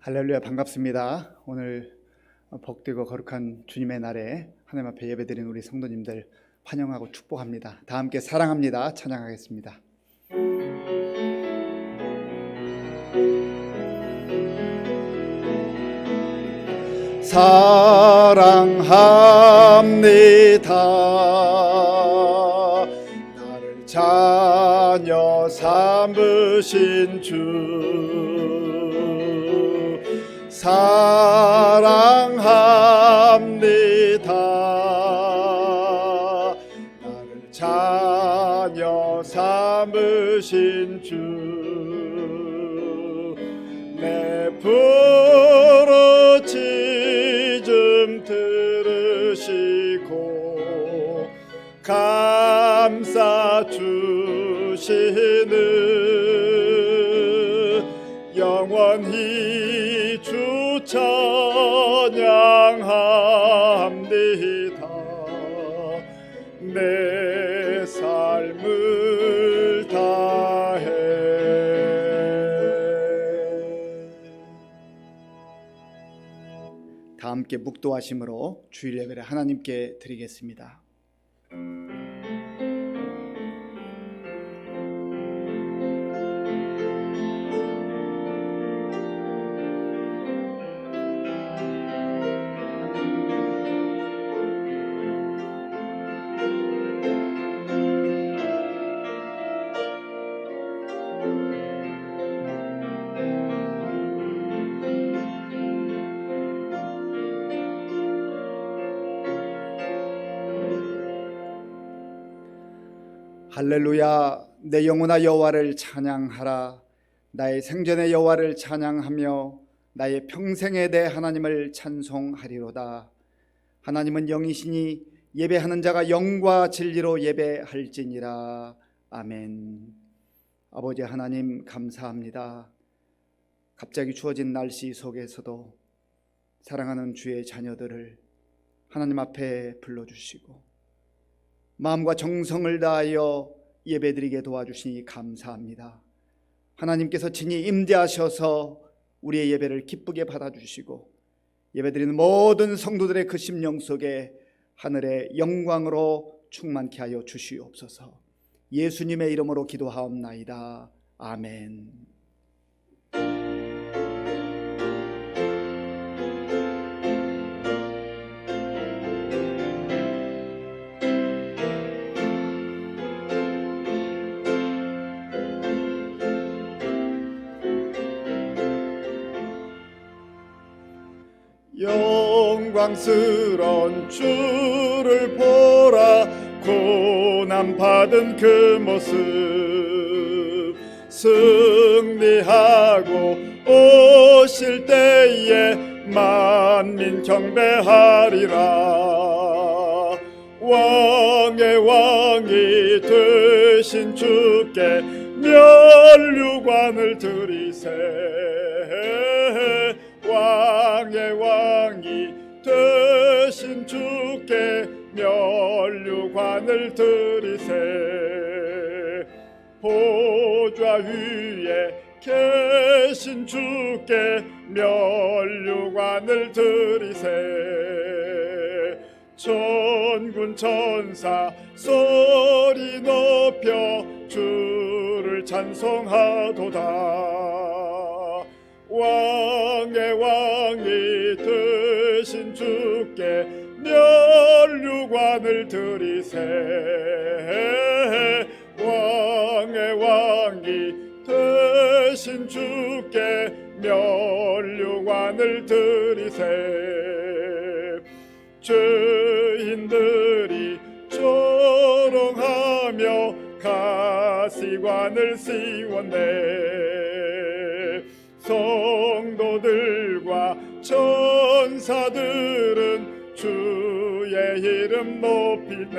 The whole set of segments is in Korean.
할렐루야, 반갑습니다. 오늘 복되고 거룩한 주님의 날에 하나님 앞에 예배드린 우리 성도님들 환영하고 축복합니다. 다 함께 사랑합니다. 찬양하겠습니다. 사랑합니다. 나를 자녀 삼으신 주 사랑합니다. 나를 자녀 삼으신 주 내 부르짖음 들으시고 감싸 주시는 영원히 주 찬양합니다. 내 삶을 다해. 다 함께 묵도하심으로 주일 예배를 하나님께 드리겠습니다. 할렐루야. 내 영혼아 여호와를 찬양하라. 나의 생전의 여호와를 찬양하며 나의 평생에 대해 하나님을 찬송하리로다. 하나님은 영이시니 예배하는 자가 영과 진리로 예배할지니라. 아멘. 아버지 하나님 감사합니다. 갑자기 추워진 날씨 속에서도 사랑하는 주의 자녀들을 하나님 앞에 불러주시고 마음과 정성을 다하여 예배드리게 도와주시니 감사합니다. 하나님께서 친히 임재하셔서 우리의 예배를 기쁘게 받아주시고 예배드리는 모든 성도들의 그 심령 속에 하늘의 영광으로 충만케 하여 주시옵소서. 예수님의 이름으로 기도하옵나이다. 아멘. 영광스러운 주를 보라. 고난받은 그 모습 승리하고 오실 때에 만민 경배하리라. 왕의 왕이 되신 주께 면류관을 드리세. 왕의 왕이 되신 주께 면류관을 드리세. 보좌 위에 계신 주께 면류관을 드리세. 천군 천사 소리 높여 주를 찬송하도다. 왕의 왕이 되신 주께 면류관을 드리세. 왕의 왕이 되신 주께 면류관을 드리세. 죄인들이 조롱하며 가시관을 씌웠네. 성도들과 천사들은 주의 이름 높이네.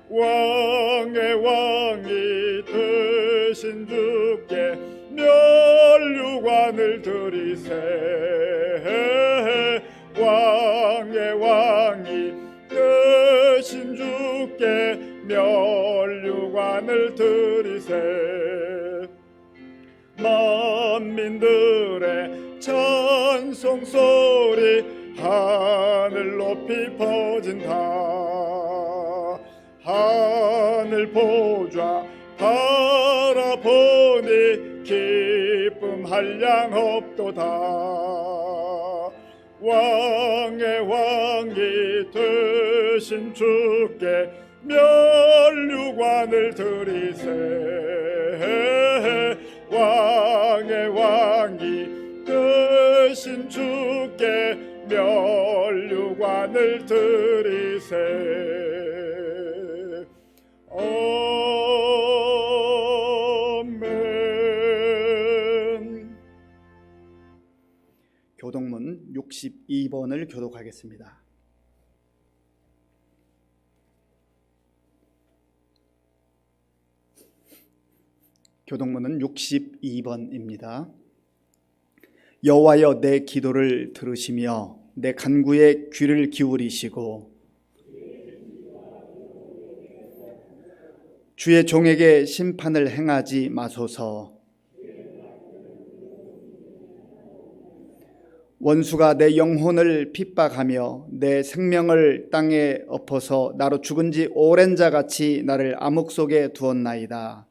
왕의 왕이 되신 주께 면류관을 드리세. 왕의 왕이 되신 주께 면류관을 드리세. 만민들의 찬송 소리 하늘 높이 퍼진다. 하늘 보좌 바라보니 기쁨 한량 없도다. 왕의 왕이 되신 주께 면류관을 드리세. 왕의 왕이 되신 주께 면류관을 드리세. 아멘. 교독문 62번을 교독하겠습니다. 교독문은 62번입니다. 여호와여, 내 기도를 들으시며 내 간구에 귀를 기울이시고 주의 종에게 심판을 행하지 마소서. 원수가 내 영혼을 핍박하며 내 생명을 땅에 엎어서 나로 죽은 지 오랜 자같이 나를 암흑 속에 두었나이다.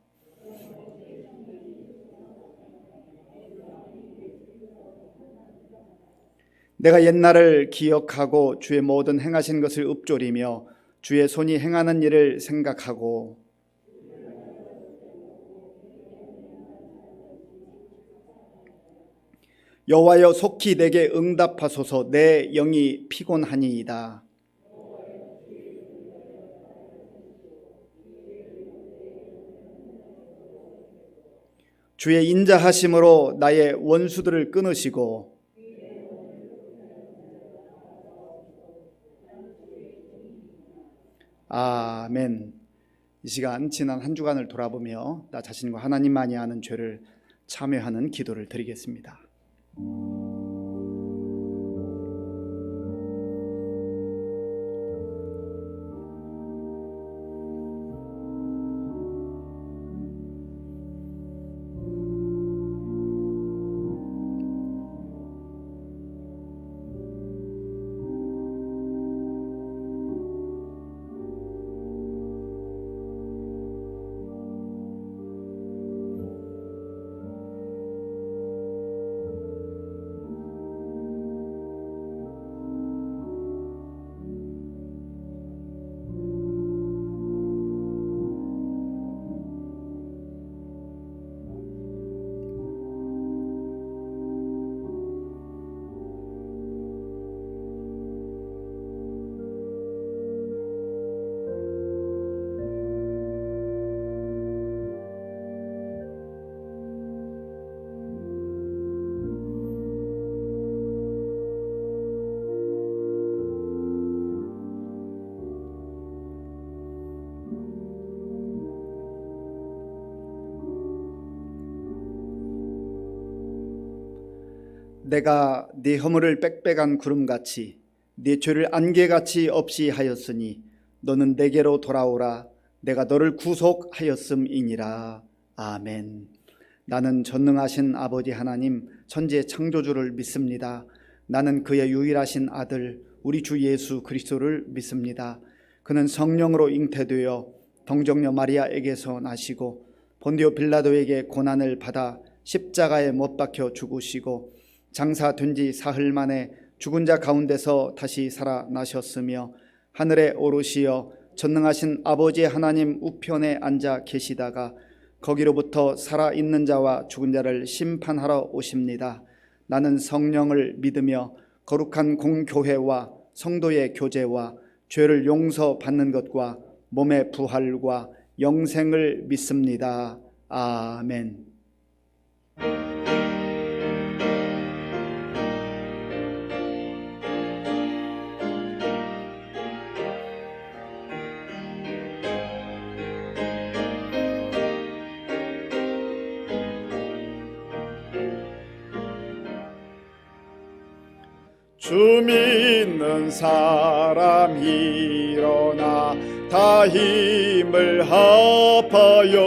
내가 옛날을 기억하고 주의 모든 행하신 것을 읊조리며 주의 손이 행하는 일을 생각하고 여호와여, 속히 내게 응답하소서. 내 영이 피곤하니이다. 주의 인자하심으로 나의 원수들을 끊으시고 아멘. 이 시간 지난 한 주간을 돌아보며 나 자신과 하나님만이 아는 죄를 참회하는 기도를 드리겠습니다. 내가 네 허물을 빽빽한 구름같이 네 죄를 안개같이 없이 하였으니 너는 내게로 돌아오라. 내가 너를 구속하였음이니라. 아멘. 나는 전능하신 아버지 하나님 천지의 창조주를 믿습니다. 나는 그의 유일하신 아들 우리 주 예수 그리스도를 믿습니다. 그는 성령으로 잉태되어 동정녀 마리아에게서 나시고 본디오 빌라도에게 고난을 받아 십자가에 못 박혀 죽으시고 장사된 지 사흘 만에 죽은 자 가운데서 다시 살아나셨으며 하늘에 오르시어 전능하신 아버지 하나님 우편에 앉아 계시다가 거기로부터 살아있는 자와 죽은 자를 심판하러 오십니다. 나는 성령을 믿으며 거룩한 공교회와 성도의 교제와 죄를 용서받는 것과 몸의 부활과 영생을 믿습니다. 아멘. 주 믿는 사람 일어나 다 힘을 합하여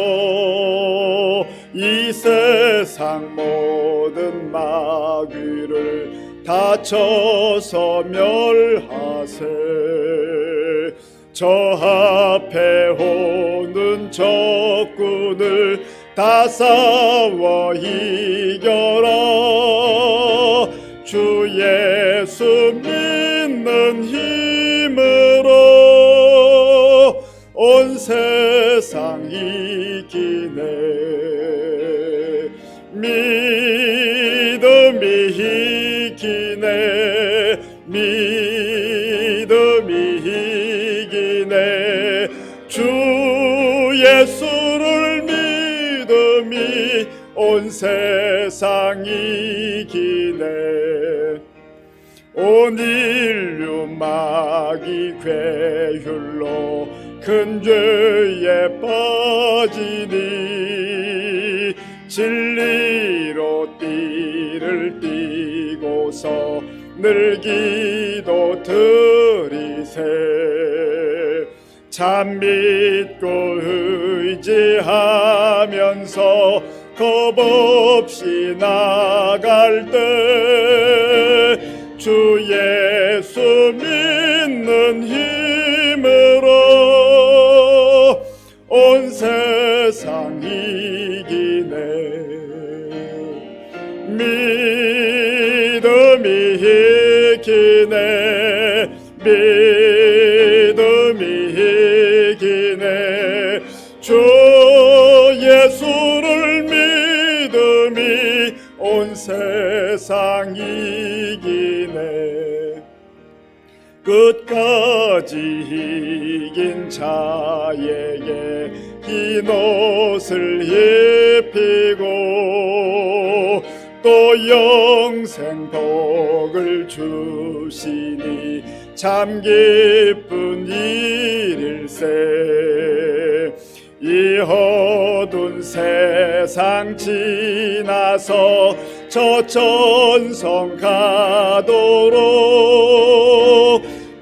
이 세상 모든 마귀를 다 쳐서 멸하세. 저 앞에 오는 적군을 다 싸워 이겨라. 주 예수 믿는 힘으로 온 세상 이기네. 믿음이 이기네. 믿음이 이기네. 주 예수를 믿음이 온 세상 이기네. 온 인류 마귀 괴율로 큰 죄에 빠지니 진리로 띠를 띠고서 늘 기도 드리세. 참 믿고 의지하면서 겁 없이 나갈 때 주 예수 믿는 힘으로 온 세상 이기네. 믿음이 이기네. 믿음이 이기네. 주 예수를 믿음이 온 세상 이기네. 끝까지 이긴 자에게 흰 옷을 입히고 또 영생 복을 주시니 참 기쁜 일일세. 이 어두운 세상 지나서 저 천성 가도록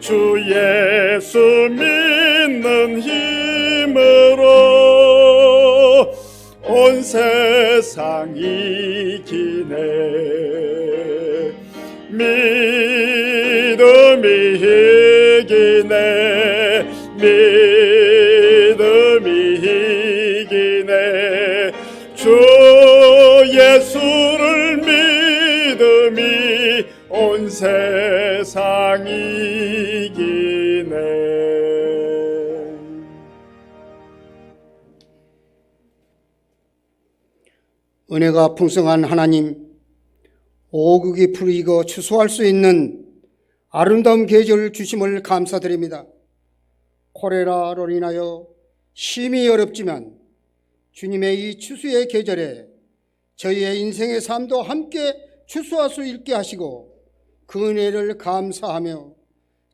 주 예수 믿는 힘으로 온 세상 이기네. 믿음이 이기네. 믿음이 이기네. 주 예수를 믿음이 온 세상 이기네. 은혜가 풍성한 하나님, 오국이 풀이고 추수할 수 있는 아름다운 계절 주심을 감사드립니다. 콜레라로 인하여 심히 어렵지만 주님의 이 추수의 계절에 저희의 인생의 삶도 함께 추수할 수 있게 하시고 그 은혜를 감사하며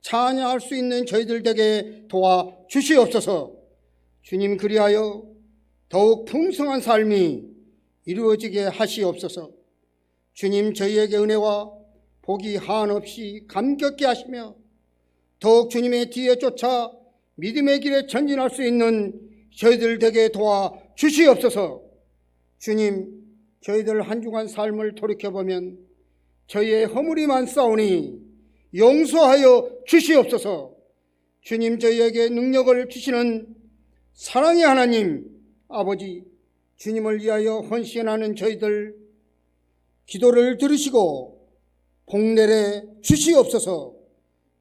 찬양할 수 있는 저희들 되게 도와 주시옵소서. 주님, 그리하여 더욱 풍성한 삶이 이루어지게 하시옵소서. 주님, 저희에게 은혜와 복이 한없이 감격게 하시며 더욱 주님의 뒤에 쫓아 믿음의 길에 전진할 수 있는 저희들 되게 도와 주시옵소서. 주님, 저희들 한 주간 삶을 돌이켜보면 저희의 허물이 많사오니 용서하여 주시옵소서. 주님, 저희에게 능력을 주시는 사랑의 하나님 아버지, 주님을 위하여 헌신하는 저희들 기도를 들으시고 복내려 주시옵소서.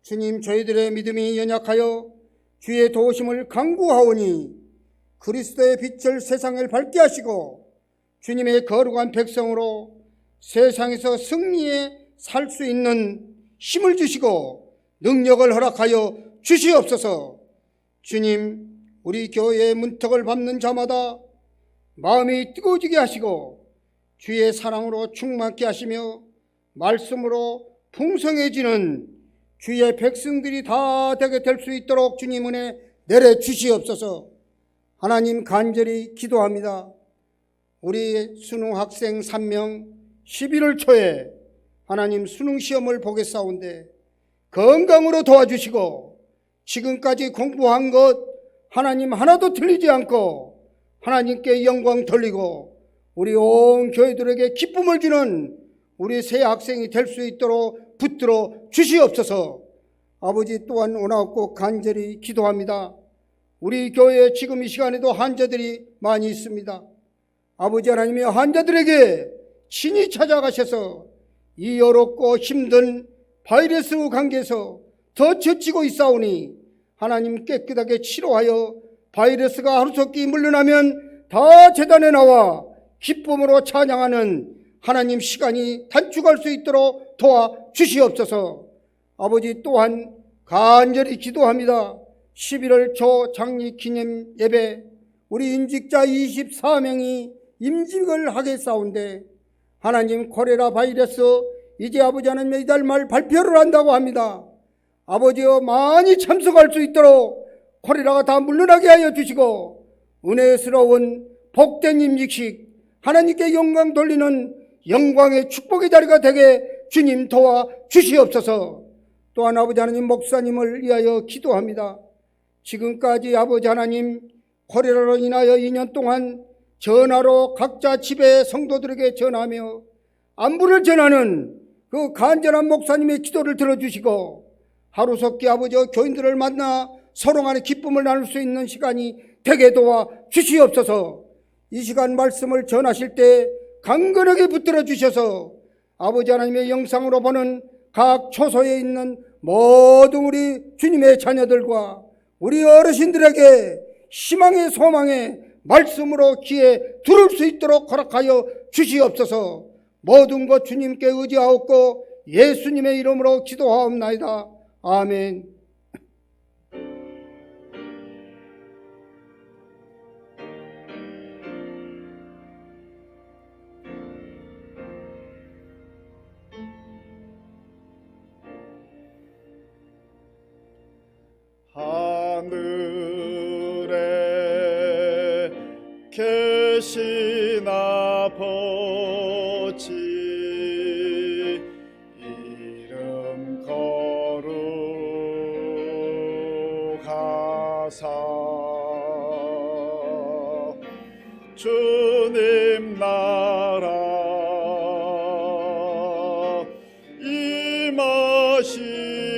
주님, 저희들의 믿음이 연약하여 주의 도우심을 간구하오니 그리스도의 빛을 세상을 밝게 하시고 주님의 거룩한 백성으로 세상에서 승리에 살 수 있는 힘을 주시고 능력을 허락하여 주시옵소서. 주님, 우리 교회의 문턱을 밟는 자마다 마음이 뜨거워지게 하시고 주의 사랑으로 충만케 하시며 말씀으로 풍성해지는 주의 백성들이 다 되게 될 수 있도록 주님 은혜 내려 주시옵소서. 하나님, 간절히 기도합니다. 우리 수능 학생 3명 11월 초에 하나님 수능 시험을 보겠사온데 건강으로 도와주시고 지금까지 공부한 것 하나님 하나도 틀리지 않고 하나님께 영광 돌리고 우리 온 교회들에게 기쁨을 주는 우리 새 학생이 될 수 있도록 붙들어 주시옵소서. 아버지, 또한 원하옵고 간절히 기도합니다. 우리 교회에 지금 이 시간에도 환자들이 많이 있습니다. 아버지 하나님이 환자들에게 친히 찾아가셔서 이 어렵고 힘든 바이러스 관계에서 더 젖히고 있사오니 하나님 깨끗하게 치료하여 바이러스가 하루속히 물러나면 다 제단에 나와 기쁨으로 찬양하는 하나님 시간이 단축할 수 있도록 도와주시옵소서. 아버지, 또한 간절히 기도합니다. 11월 초 장리 기념 예배 우리 임직자 24명이 임직을 하겠사온데 하나님 콜레라 바이러스 이제 아버지 하나님 이달 말 발표를 한다고 합니다. 아버지여, 많이 참석할 수 있도록 콜레라가 다 물러나게 하여 주시고 은혜스러운 복된 임직식 하나님께 영광 돌리는 영광의 축복의 자리가 되게 주님 도와 주시옵소서. 또한 아버지 하나님 목사님을 위하여 기도합니다. 지금까지 아버지 하나님 콜레라로 인하여 2년 동안 전화로 각자 집에 성도들에게 전하며 안부를 전하는 그 간절한 목사님의 기도를 들어주시고 하루속히 아버지 교인들을 만나 서로 간의 기쁨을 나눌 수 있는 시간이 되게 도와 주시옵소서. 이 시간 말씀을 전하실 때 강건하게 붙들어 주셔서 아버지 하나님의 영상으로 보는 각 초소에 있는 모든 우리 주님의 자녀들과 우리 어르신들에게 희망의 소망의 말씀으로 귀에 들을 수 있도록 허락하여 주시옵소서. 모든 것 주님께 의지하옵고 예수님의 이름으로 기도하옵나이다. 아멘. 하늘에 계신 아버지 이름 거룩하사 주님 나라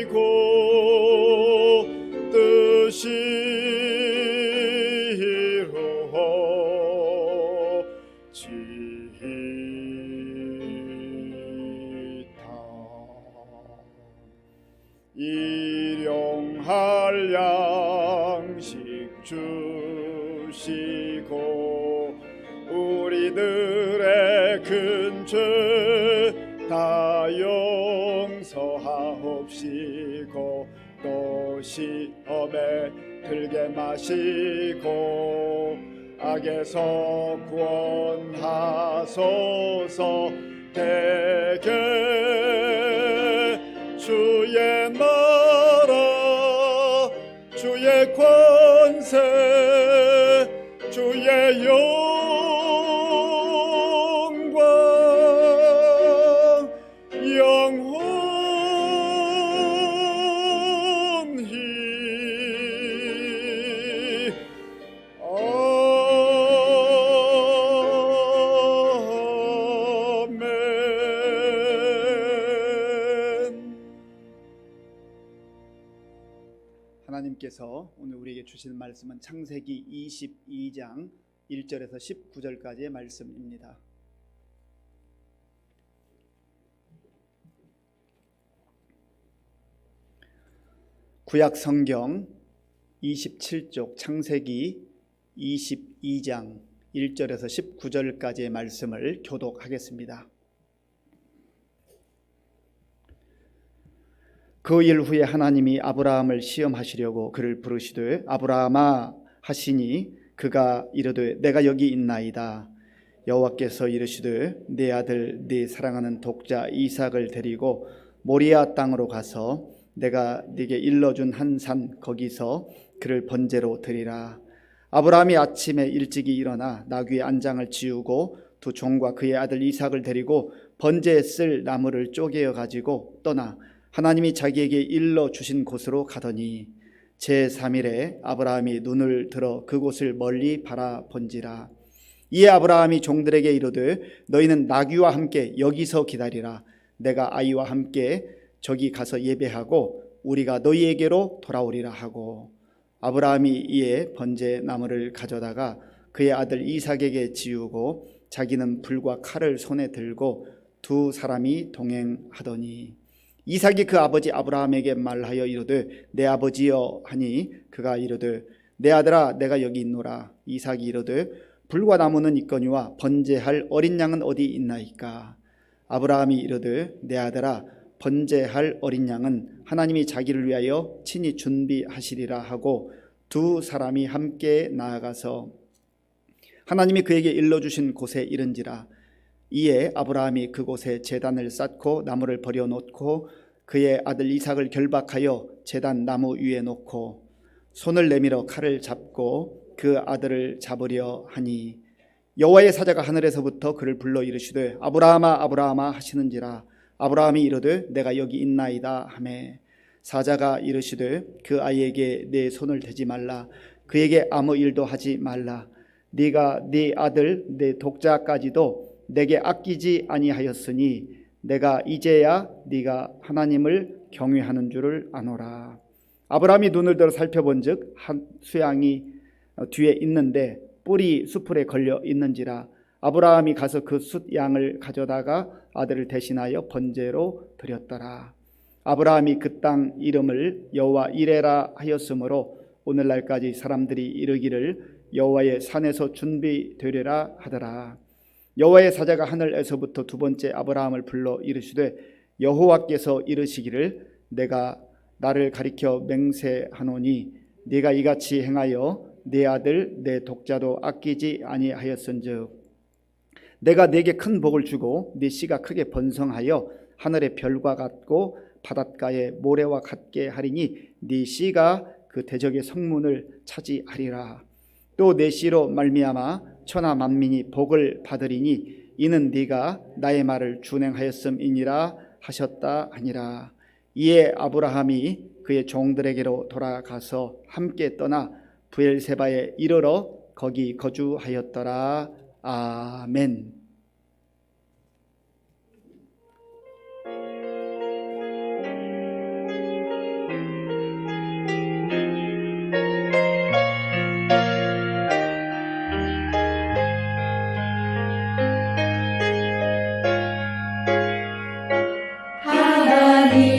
임하시고 뜻이 이루어지이다. 일용할 양식 주시고 우리들의 큰 죄 다 용서하옵시고 또 시험에 들게 마시고 악에서 구원하소서. 대개 주의 나라 주의 권세 주의 영광 영원히 아멘. 하나님께서 오늘 우리에게 주실 말씀은 창세기 22장 1절에서 19절까지의 말씀입니다. 구약 성경 27쪽 창세기 22장 1절에서 19절까지의 말씀을 교독하겠습니다. 그 일 후에 하나님이 아브라함을 시험하시려고 그를 부르시되 아브라함아 하시니 그가 이르되 내가 여기 있나이다. 여호와께서 이르시되 내 아들 네 사랑하는 독자 이삭을 데리고 모리아 땅으로 가서 내가 네게 일러준 한 산 거기서 그를 번제로 드리라. 아브라함이 아침에 일찍이 일어나 나귀의 안장을 지우고 두 종과 그의 아들 이삭을 데리고 번제에 쓸 나무를 쪼개어 가지고 떠나 하나님이 자기에게 일러 주신 곳으로 가더니 제3일에 아브라함이 눈을 들어 그곳을 멀리 바라본지라. 이에 아브라함이 종들에게 이르되 너희는 나귀와 함께 여기서 기다리라. 내가 아이와 함께 저기 가서 예배하고 우리가 너희에게로 돌아오리라 하고, 아브라함이 이에 번제 나무를 가져다가 그의 아들 이삭에게 지우고 자기는 불과 칼을 손에 들고 두 사람이 동행하더니, 이삭이 그 아버지 아브라함에게 말하여 이르되 내 아버지여 하니 그가 이르되 내 아들아 내가 여기 있노라. 이삭이 이르되 불과 나무는 있거니와 번제할 어린 양은 어디 있나이까. 아브라함이 이르되 내 아들아 번제할 어린 양은 하나님이 자기를 위하여 친히 준비하시리라 하고 두 사람이 함께 나아가서 하나님이 그에게 일러주신 곳에 이른지라. 이에 아브라함이 그곳에 제단을 쌓고 나무를 버려 놓고 그의 아들 이삭을 결박하여 제단 나무 위에 놓고 손을 내밀어 칼을 잡고 그 아들을 잡으려 하니, 여호와의 사자가 하늘에서부터 그를 불러 이르시되 아브라함아 아브라함아 하시는지라. 아브라함이 이르되 내가 여기 있나이다 하매, 사자가 이르시되 그 아이에게 내 손을 대지 말라. 그에게 아무 일도 하지 말라. 네가 네 아들 내 독자까지도 내게 아끼지 아니하였으니 내가 이제야 네가 하나님을 경외하는 줄을 아노라. 아브라함이 눈을 들어 살펴본즉 한 수양이 뒤에 있는데 뿔이 수풀에 걸려 있는지라. 아브라함이 가서 그 숫 양을 가져다가 아들을 대신하여 번제로 드렸더라. 아브라함이 그 땅 이름을 여호와 이레라 하였으므로 오늘날까지 사람들이 이르기를 여호와의 산에서 준비되리라 하더라. 여호와의 사자가 하늘에서부터 두 번째 아브라함을 불러 이르시되 여호와께서 이르시기를 내가 나를 가리켜 맹세하노니 네가 이같이 행하여 네 아들 내 독자도 아끼지 아니하였은즉 내가 네게 큰 복을 주고 네 씨가 크게 번성하여 하늘의 별과 같고 바닷가의 모래와 같게 하리니 네 씨가 그 대적의 성문을 차지하리라. 또 내 씨로 말미암아 천하 만민이 복을 받으리니 이는 네가 나의 말을 준행하였음이니라 하셨다 하니라. 이에 아브라함이 그의 종들에게로 돌아가서 함께 떠나 브엘세바에 이르러 거기 거주하였더라. 아멘.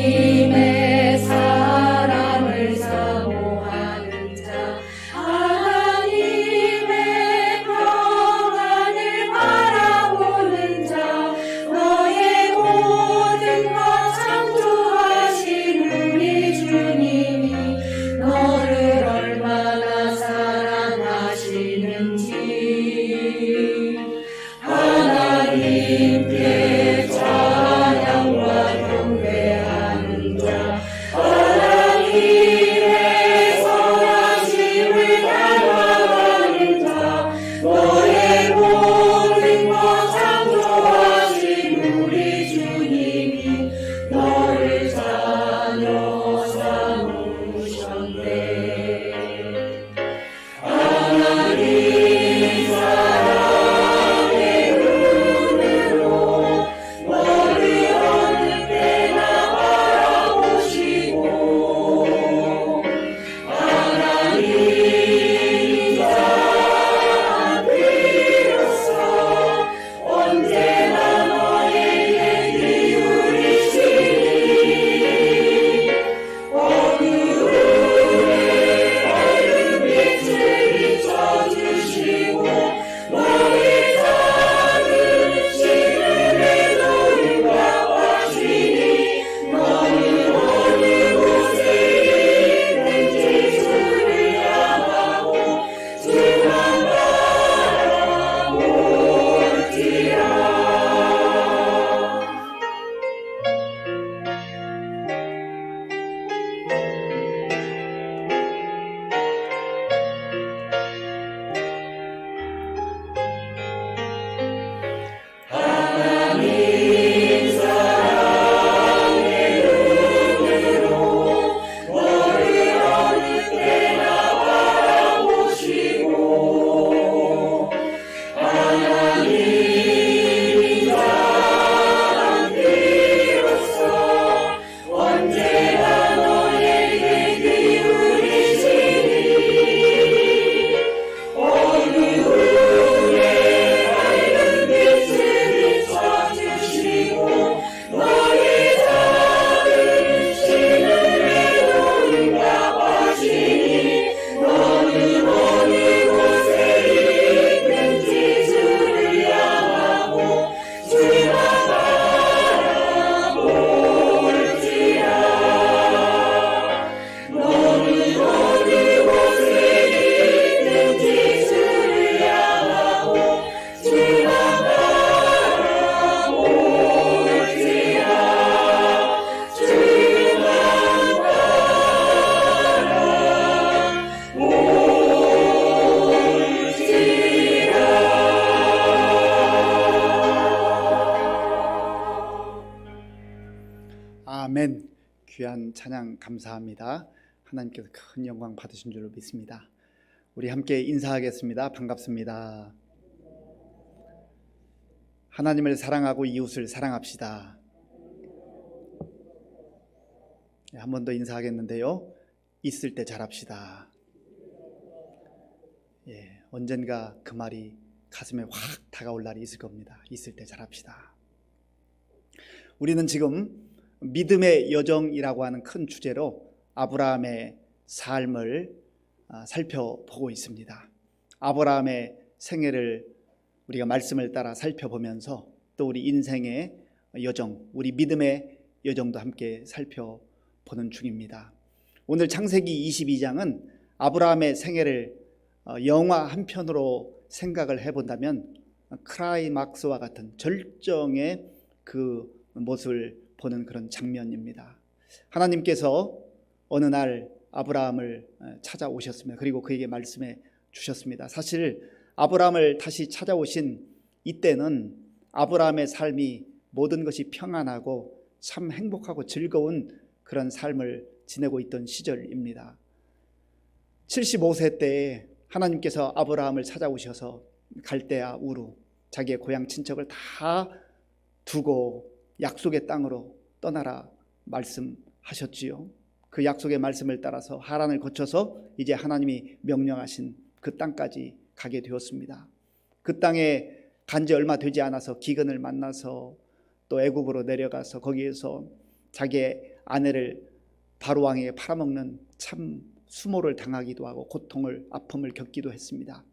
하나님의 사랑을 사모하는 자, 하나님의 평안을 바라보는 자, 너의 모든 것 창조하신 우리 주님이 너를 얼마나 사랑하시는지 하나님께 찬양과 경배하는 자, 하나님의 선하심을 닮아가는 자, 너의 모든 것 창조하신 우리 주님이 너를 자녀 삼으셨네. 하나님 귀한 찬양 감사합니다. 하나님께서 큰 영광 받으신 줄로 믿습니다. 우리 함께 인사하겠습니다. 반갑습니다. 하나님을 사랑하고 이웃을 사랑합시다. 한 번 더 인사하겠는데요. 있을 때 잘합시다. 언젠가 그 말이 가슴에 확 다가올 날이 있을 겁니다. 있을 때 잘합시다. 우리는 지금 믿음의 여정이라고 하는 큰 주제로 아브라함의 삶을 살펴보고 있습니다. 아브라함의 생애를 우리가 말씀을 따라 살펴보면서 또 우리 인생의 여정, 우리 믿음의 여정도 함께 살펴보는 중입니다. 오늘 창세기 22장은 아브라함의 생애를 영화 한 편으로 생각을 해본다면 클라이막스와 같은 절정의 그 모습을 보는 그런 장면입니다. 하나님께서 어느 날 아브라함을 찾아오셨습니다. 그리고 그에게 말씀해 주셨습니다. 사실 아브라함을 다시 찾아오신 이때는 아브라함의 삶이 모든 것이 평안하고 참 행복하고 즐거운 그런 삶을 지내고 있던 시절입니다. 75세 때에 하나님께서 아브라함을 찾아오셔서 갈대아 우루 자기의 고향 친척을 다 두고 약속의 땅으로 떠나라 말씀하셨지요. 그 약속의 말씀을 따라서 하란을 거쳐서 이제 하나님이 명령하신 그 땅까지 가게 되었습니다. 그 땅에 간 지 얼마 되지 않아서 기근을 만나서 또 애굽으로 내려가서 거기에서 자기의 아내를 바로 왕에게 팔아먹는 참 수모를 당하기도 하고 고통을 아픔을 겪기도 했습니다.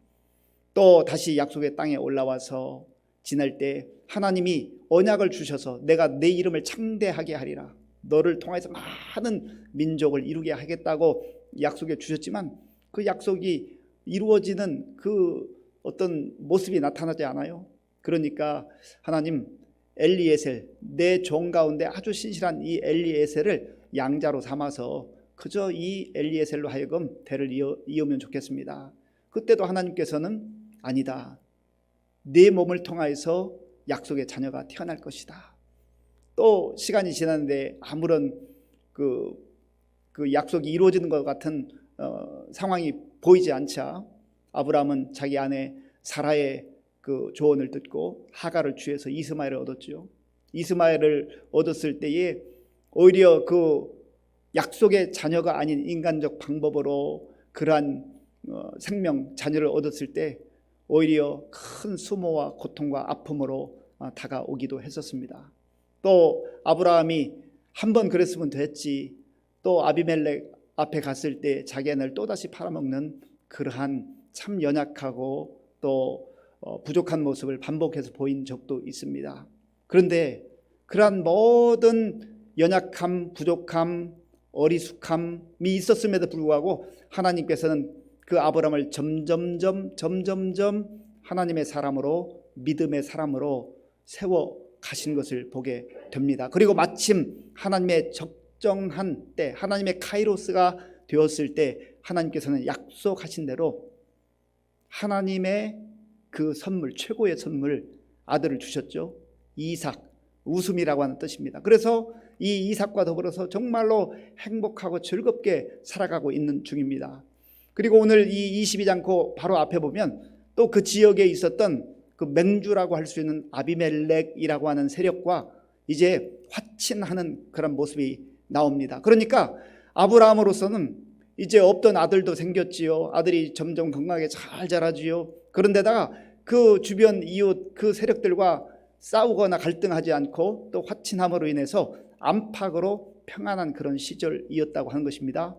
또 다시 약속의 땅에 올라와서 지낼 때 하나님이 언약을 주셔서 내가 내 이름을 창대하게 하리라, 너를 통해서 많은 민족을 이루게 하겠다고 약속해 주셨지만 그 약속이 이루어지는 그 어떤 모습이 나타나지 않아요. 그러니까 하나님 엘리에셀, 내 종 가운데 아주 신실한 이 엘리에셀을 양자로 삼아서 그저 이 엘리에셀로 하여금 대를 이으면 좋겠습니다. 그때도 하나님께서는 아니다, 네 몸을 통하여서 약속의 자녀가 태어날 것이다. 또 시간이 지났는데 아무런 그 약속이 이루어지는 것 같은 상황이 보이지 않자 아브라함은 자기 아내 사라의 그 조언을 듣고 하갈을 취해서 이스마엘을 얻었죠. 이스마엘을 얻었을 때에 오히려 그 약속의 자녀가 아닌 인간적 방법으로 그러한 생명 자녀를 얻었을 때 오히려 큰 수모와 고통과 아픔으로 다가오기도 했었습니다. 또 아브라함이 한 번 그랬으면 됐지, 또 아비멜렉 앞에 갔을 때 자기 아내를 또다시 팔아먹는 그러한 참 연약하고 또 부족한 모습을 반복해서 보인 적도 있습니다. 그런데 그러한 모든 연약함, 부족함, 어리숙함이 있었음에도 불구하고 하나님께서는 그 아브라함을 점점점 하나님의 사람으로, 믿음의 사람으로 세워 가신 것을 보게 됩니다. 그리고 마침 하나님의 적정한 때, 하나님의 카이로스가 되었을 때 하나님께서는 약속하신 대로 하나님의 그 선물, 최고의 선물 아들을 주셨죠. 이삭, 웃음이라고 하는 뜻입니다. 그래서 이 이삭과 더불어서 정말로 행복하고 즐겁게 살아가고 있는 중입니다. 그리고 오늘 이 22장 바로 앞에 보면 또 그 지역에 있었던 그 맹주라고 할 수 있는 아비멜렉이라고 하는 세력과 이제 화친하는 그런 모습이 나옵니다. 그러니까 아브라함으로서는 이제 없던 아들도 생겼지요. 아들이 점점 건강하게 잘 자라지요. 그런데다가 그 주변 이웃 그 세력들과 싸우거나 갈등하지 않고 또 화친함으로 인해서 안팎으로 평안한 그런 시절이었다고 하는 것입니다.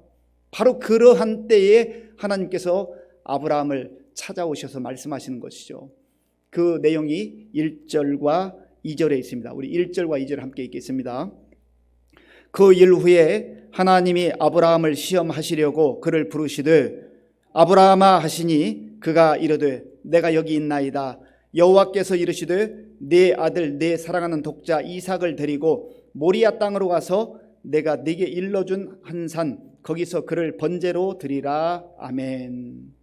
바로 그러한 때에 하나님께서 아브라함을 찾아오셔서 말씀하시는 것이죠. 그 내용이 1절과 2절에 있습니다. 우리 1절과 2절 함께 읽겠습니다. 그 일 후에 하나님이 아브라함을 시험하시려고 그를 부르시되 아브라함아 하시니 그가 이르되 내가 여기 있나이다. 여호와께서 이르시되 네 아들 내 사랑하는 독자 이삭을 데리고 모리아 땅으로 가서 내가 네게 일러준 한 산 거기서 그를 번제로 드리라. 아멘.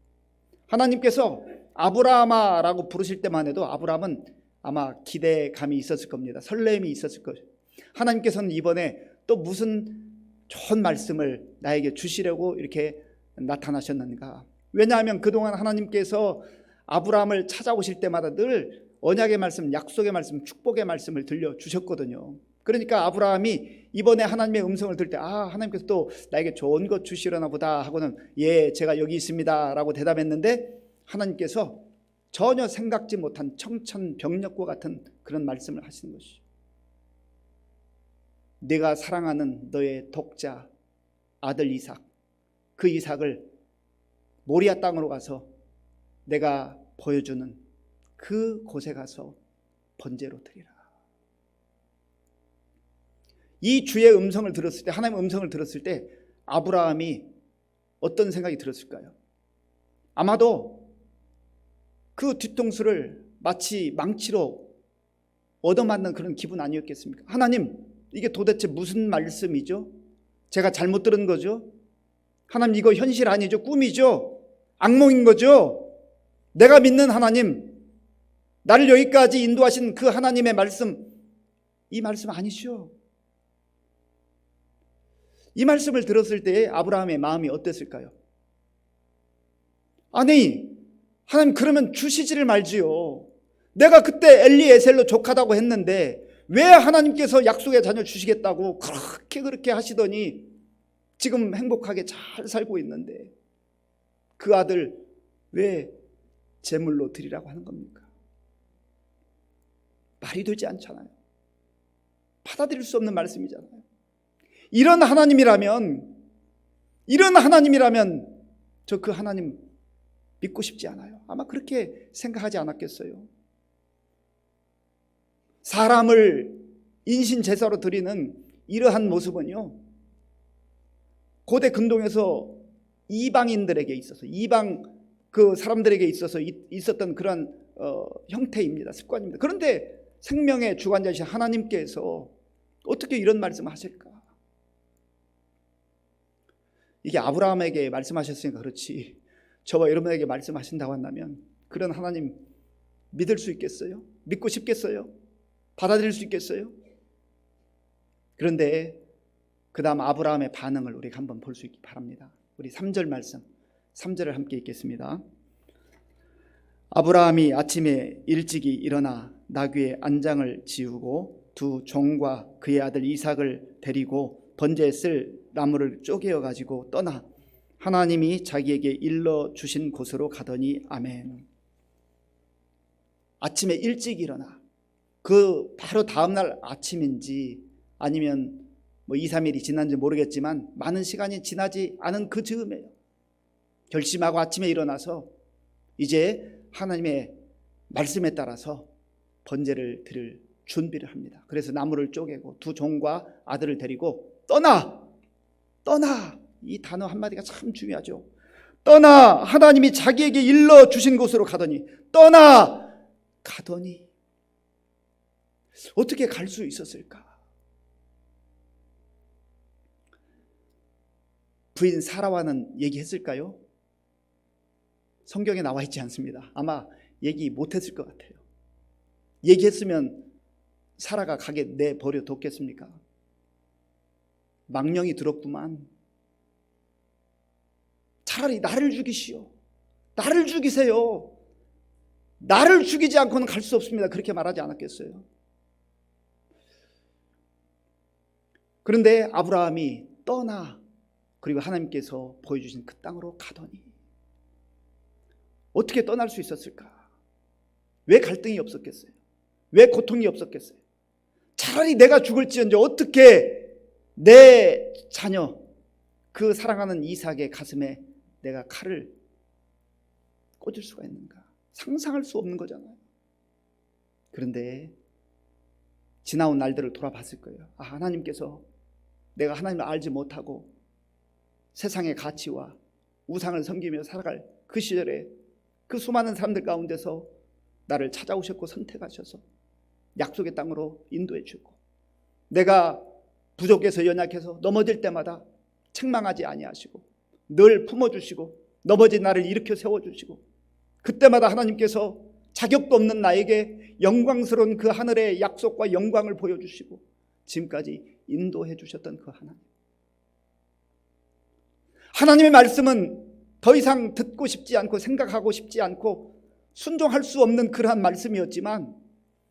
하나님께서 아브라함아라고 부르실 때만 해도 아브라함은 아마 기대감이 있었을 겁니다. 설렘이 있었을 것이에요. 하나님께서는 이번에 또 무슨 좋은 말씀을 나에게 주시려고 이렇게 나타나셨는가? 왜냐하면 그동안 하나님께서 아브라함을 찾아오실 때마다 늘 언약의 말씀, 약속의 말씀, 축복의 말씀을 들려주셨거든요. 그러니까 아브라함이 이번에 하나님의 음성을 들을 때 하나님께서 또 나에게 좋은 것 주시려나 보다 하고는 예, 제가 여기 있습니다 라고 대답했는데 하나님께서 전혀 생각지 못한 청천벽력과 같은 그런 말씀을 하시는 것이죠. 내가 사랑하는 너의 독자 아들 이삭, 그 이삭을 모리아 땅으로 가서 내가 보여주는 그 곳에 가서 번제로 드리라. 이 주의 음성을 들었을 때, 하나님의 음성을 들었을 때 아브라함이 어떤 생각이 들었을까요? 아마도 그 뒤통수를 마치 망치로 얻어맞는 그런 기분 아니었겠습니까? 하나님, 이게 도대체 무슨 말씀이죠? 제가 잘못 들은 거죠? 하나님, 이거 현실 아니죠? 꿈이죠? 악몽인 거죠? 내가 믿는 하나님, 나를 여기까지 인도하신 그 하나님의 말씀, 이 말씀 아니죠? 이 말씀을 들었을 때 아브라함의 마음이 어땠을까요? 아니, 하나님 그러면 주시지를 말지요. 내가 그때 엘리에셀로 족하다고 했는데 왜 하나님께서 약속의 자녀 주시겠다고 그렇게 하시더니 지금 행복하게 잘 살고 있는데 그 아들 왜 제물로 드리라고 하는 겁니까? 말이 되지 않잖아요. 받아들일 수 없는 말씀이잖아요. 이런 하나님이라면 저 그 하나님 믿고 싶지 않아요. 아마 그렇게 생각하지 않았겠어요. 사람을 인신제사로 드리는 이러한 모습은요, 고대 근동에서 이방인들에게 있어서, 이방 그 사람들에게 있어서 있었던 그런 형태입니다. 습관입니다. 그런데 생명의 주관자이신 하나님께서 어떻게 이런 말씀을 하실까? 이게 아브라함에게 말씀하셨으니까 그렇지, 저와 여러분에게 말씀하신다고 한다면 그런 하나님 믿을 수 있겠어요? 믿고 싶겠어요? 받아들일 수 있겠어요? 그런데 그 다음 아브라함의 반응을 우리가 한번 볼 수 있기 바랍니다. 우리 3절 말씀, 3절을 함께 읽겠습니다. 아브라함이 아침에 일찍이 일어나 나귀의 안장을 지우고 두 종과 그의 아들 이삭을 데리고 번제에 쓸 나무를 쪼개어 가지고 떠나 하나님이 자기에게 일러 주신 곳으로 가더니 아멘. 아침에 일찍 일어나, 그 바로 다음날 아침인지 아니면 2, 3일이 지난지 모르겠지만 많은 시간이 지나지 않은 그 즈음에요, 결심하고 아침에 일어나서 이제 하나님의 말씀에 따라서 번제를 드릴 준비를 합니다. 그래서 나무를 쪼개고 두 종과 아들을 데리고 떠나, 이 단어 한마디가 참 중요하죠. 떠나, 하나님이 자기에게 일러 주신 곳으로 가더니, 떠나 가더니 어떻게 갈 수 있었을까? 부인 사라와는 얘기했을까요? 성경에 나와 있지 않습니다. 아마 얘기 못했을 것 같아요. 얘기했으면 사라가 가게 내버려 뒀겠습니까? 망령이 들었구만. 차라리 나를 죽이시오. 나를 죽이세요. 나를 죽이지 않고는 갈 수 없습니다. 그렇게 말하지 않았겠어요? 그런데 아브라함이 떠나, 그리고 하나님께서 보여주신 그 땅으로 가더니 어떻게 떠날 수 있었을까? 왜 갈등이 없었겠어요? 왜 고통이 없었겠어요? 차라리 내가 죽을지언정 어떻게 내 자녀, 그 사랑하는 이삭의 가슴에 내가 칼을 꽂을 수가 있는가? 상상할 수 없는 거잖아요. 그런데 지나온 날들을 돌아봤을 거예요. 하나님께서 내가 하나님을 알지 못하고 세상의 가치와 우상을 섬기며 살아갈 그 시절에 그 수많은 사람들 가운데서 나를 찾아오셨고 선택하셔서 약속의 땅으로 인도해 주고, 내가 부족해서 연약해서 넘어질 때마다 책망하지 아니하시고 늘 품어주시고 넘어진 나를 일으켜 세워주시고, 그때마다 하나님께서 자격도 없는 나에게 영광스러운 그 하늘의 약속과 영광을 보여주시고 지금까지 인도해 주셨던 그 하나님, 하나님의 말씀은 더 이상 듣고 싶지 않고 생각하고 싶지 않고 순종할 수 없는 그러한 말씀이었지만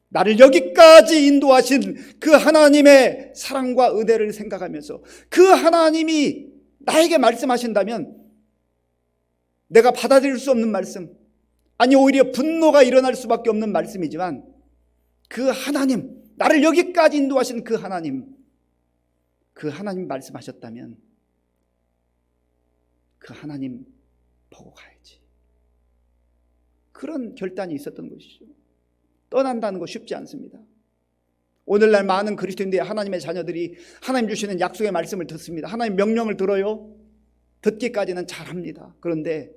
나를 여기까지 인도하신 그 하나님의 사랑과 은혜를 생각하면서 그 하나님이 나에게 말씀하신다면 내가 받아들일 수 없는 말씀, 아니 오히려 분노가 일어날 수밖에 없는 말씀이지만 그 하나님, 나를 여기까지 인도하신 그 하나님 말씀하셨다면 그 하나님 보고 가야지. 그런 결단이 있었던 것이죠. 떠난다는 거 쉽지 않습니다. 오늘날 많은 그리스도인들의 하나님의 자녀들이 하나님 주시는 약속의 말씀을 듣습니다. 하나님 명령을 들어요. 듣기까지는 잘합니다. 그런데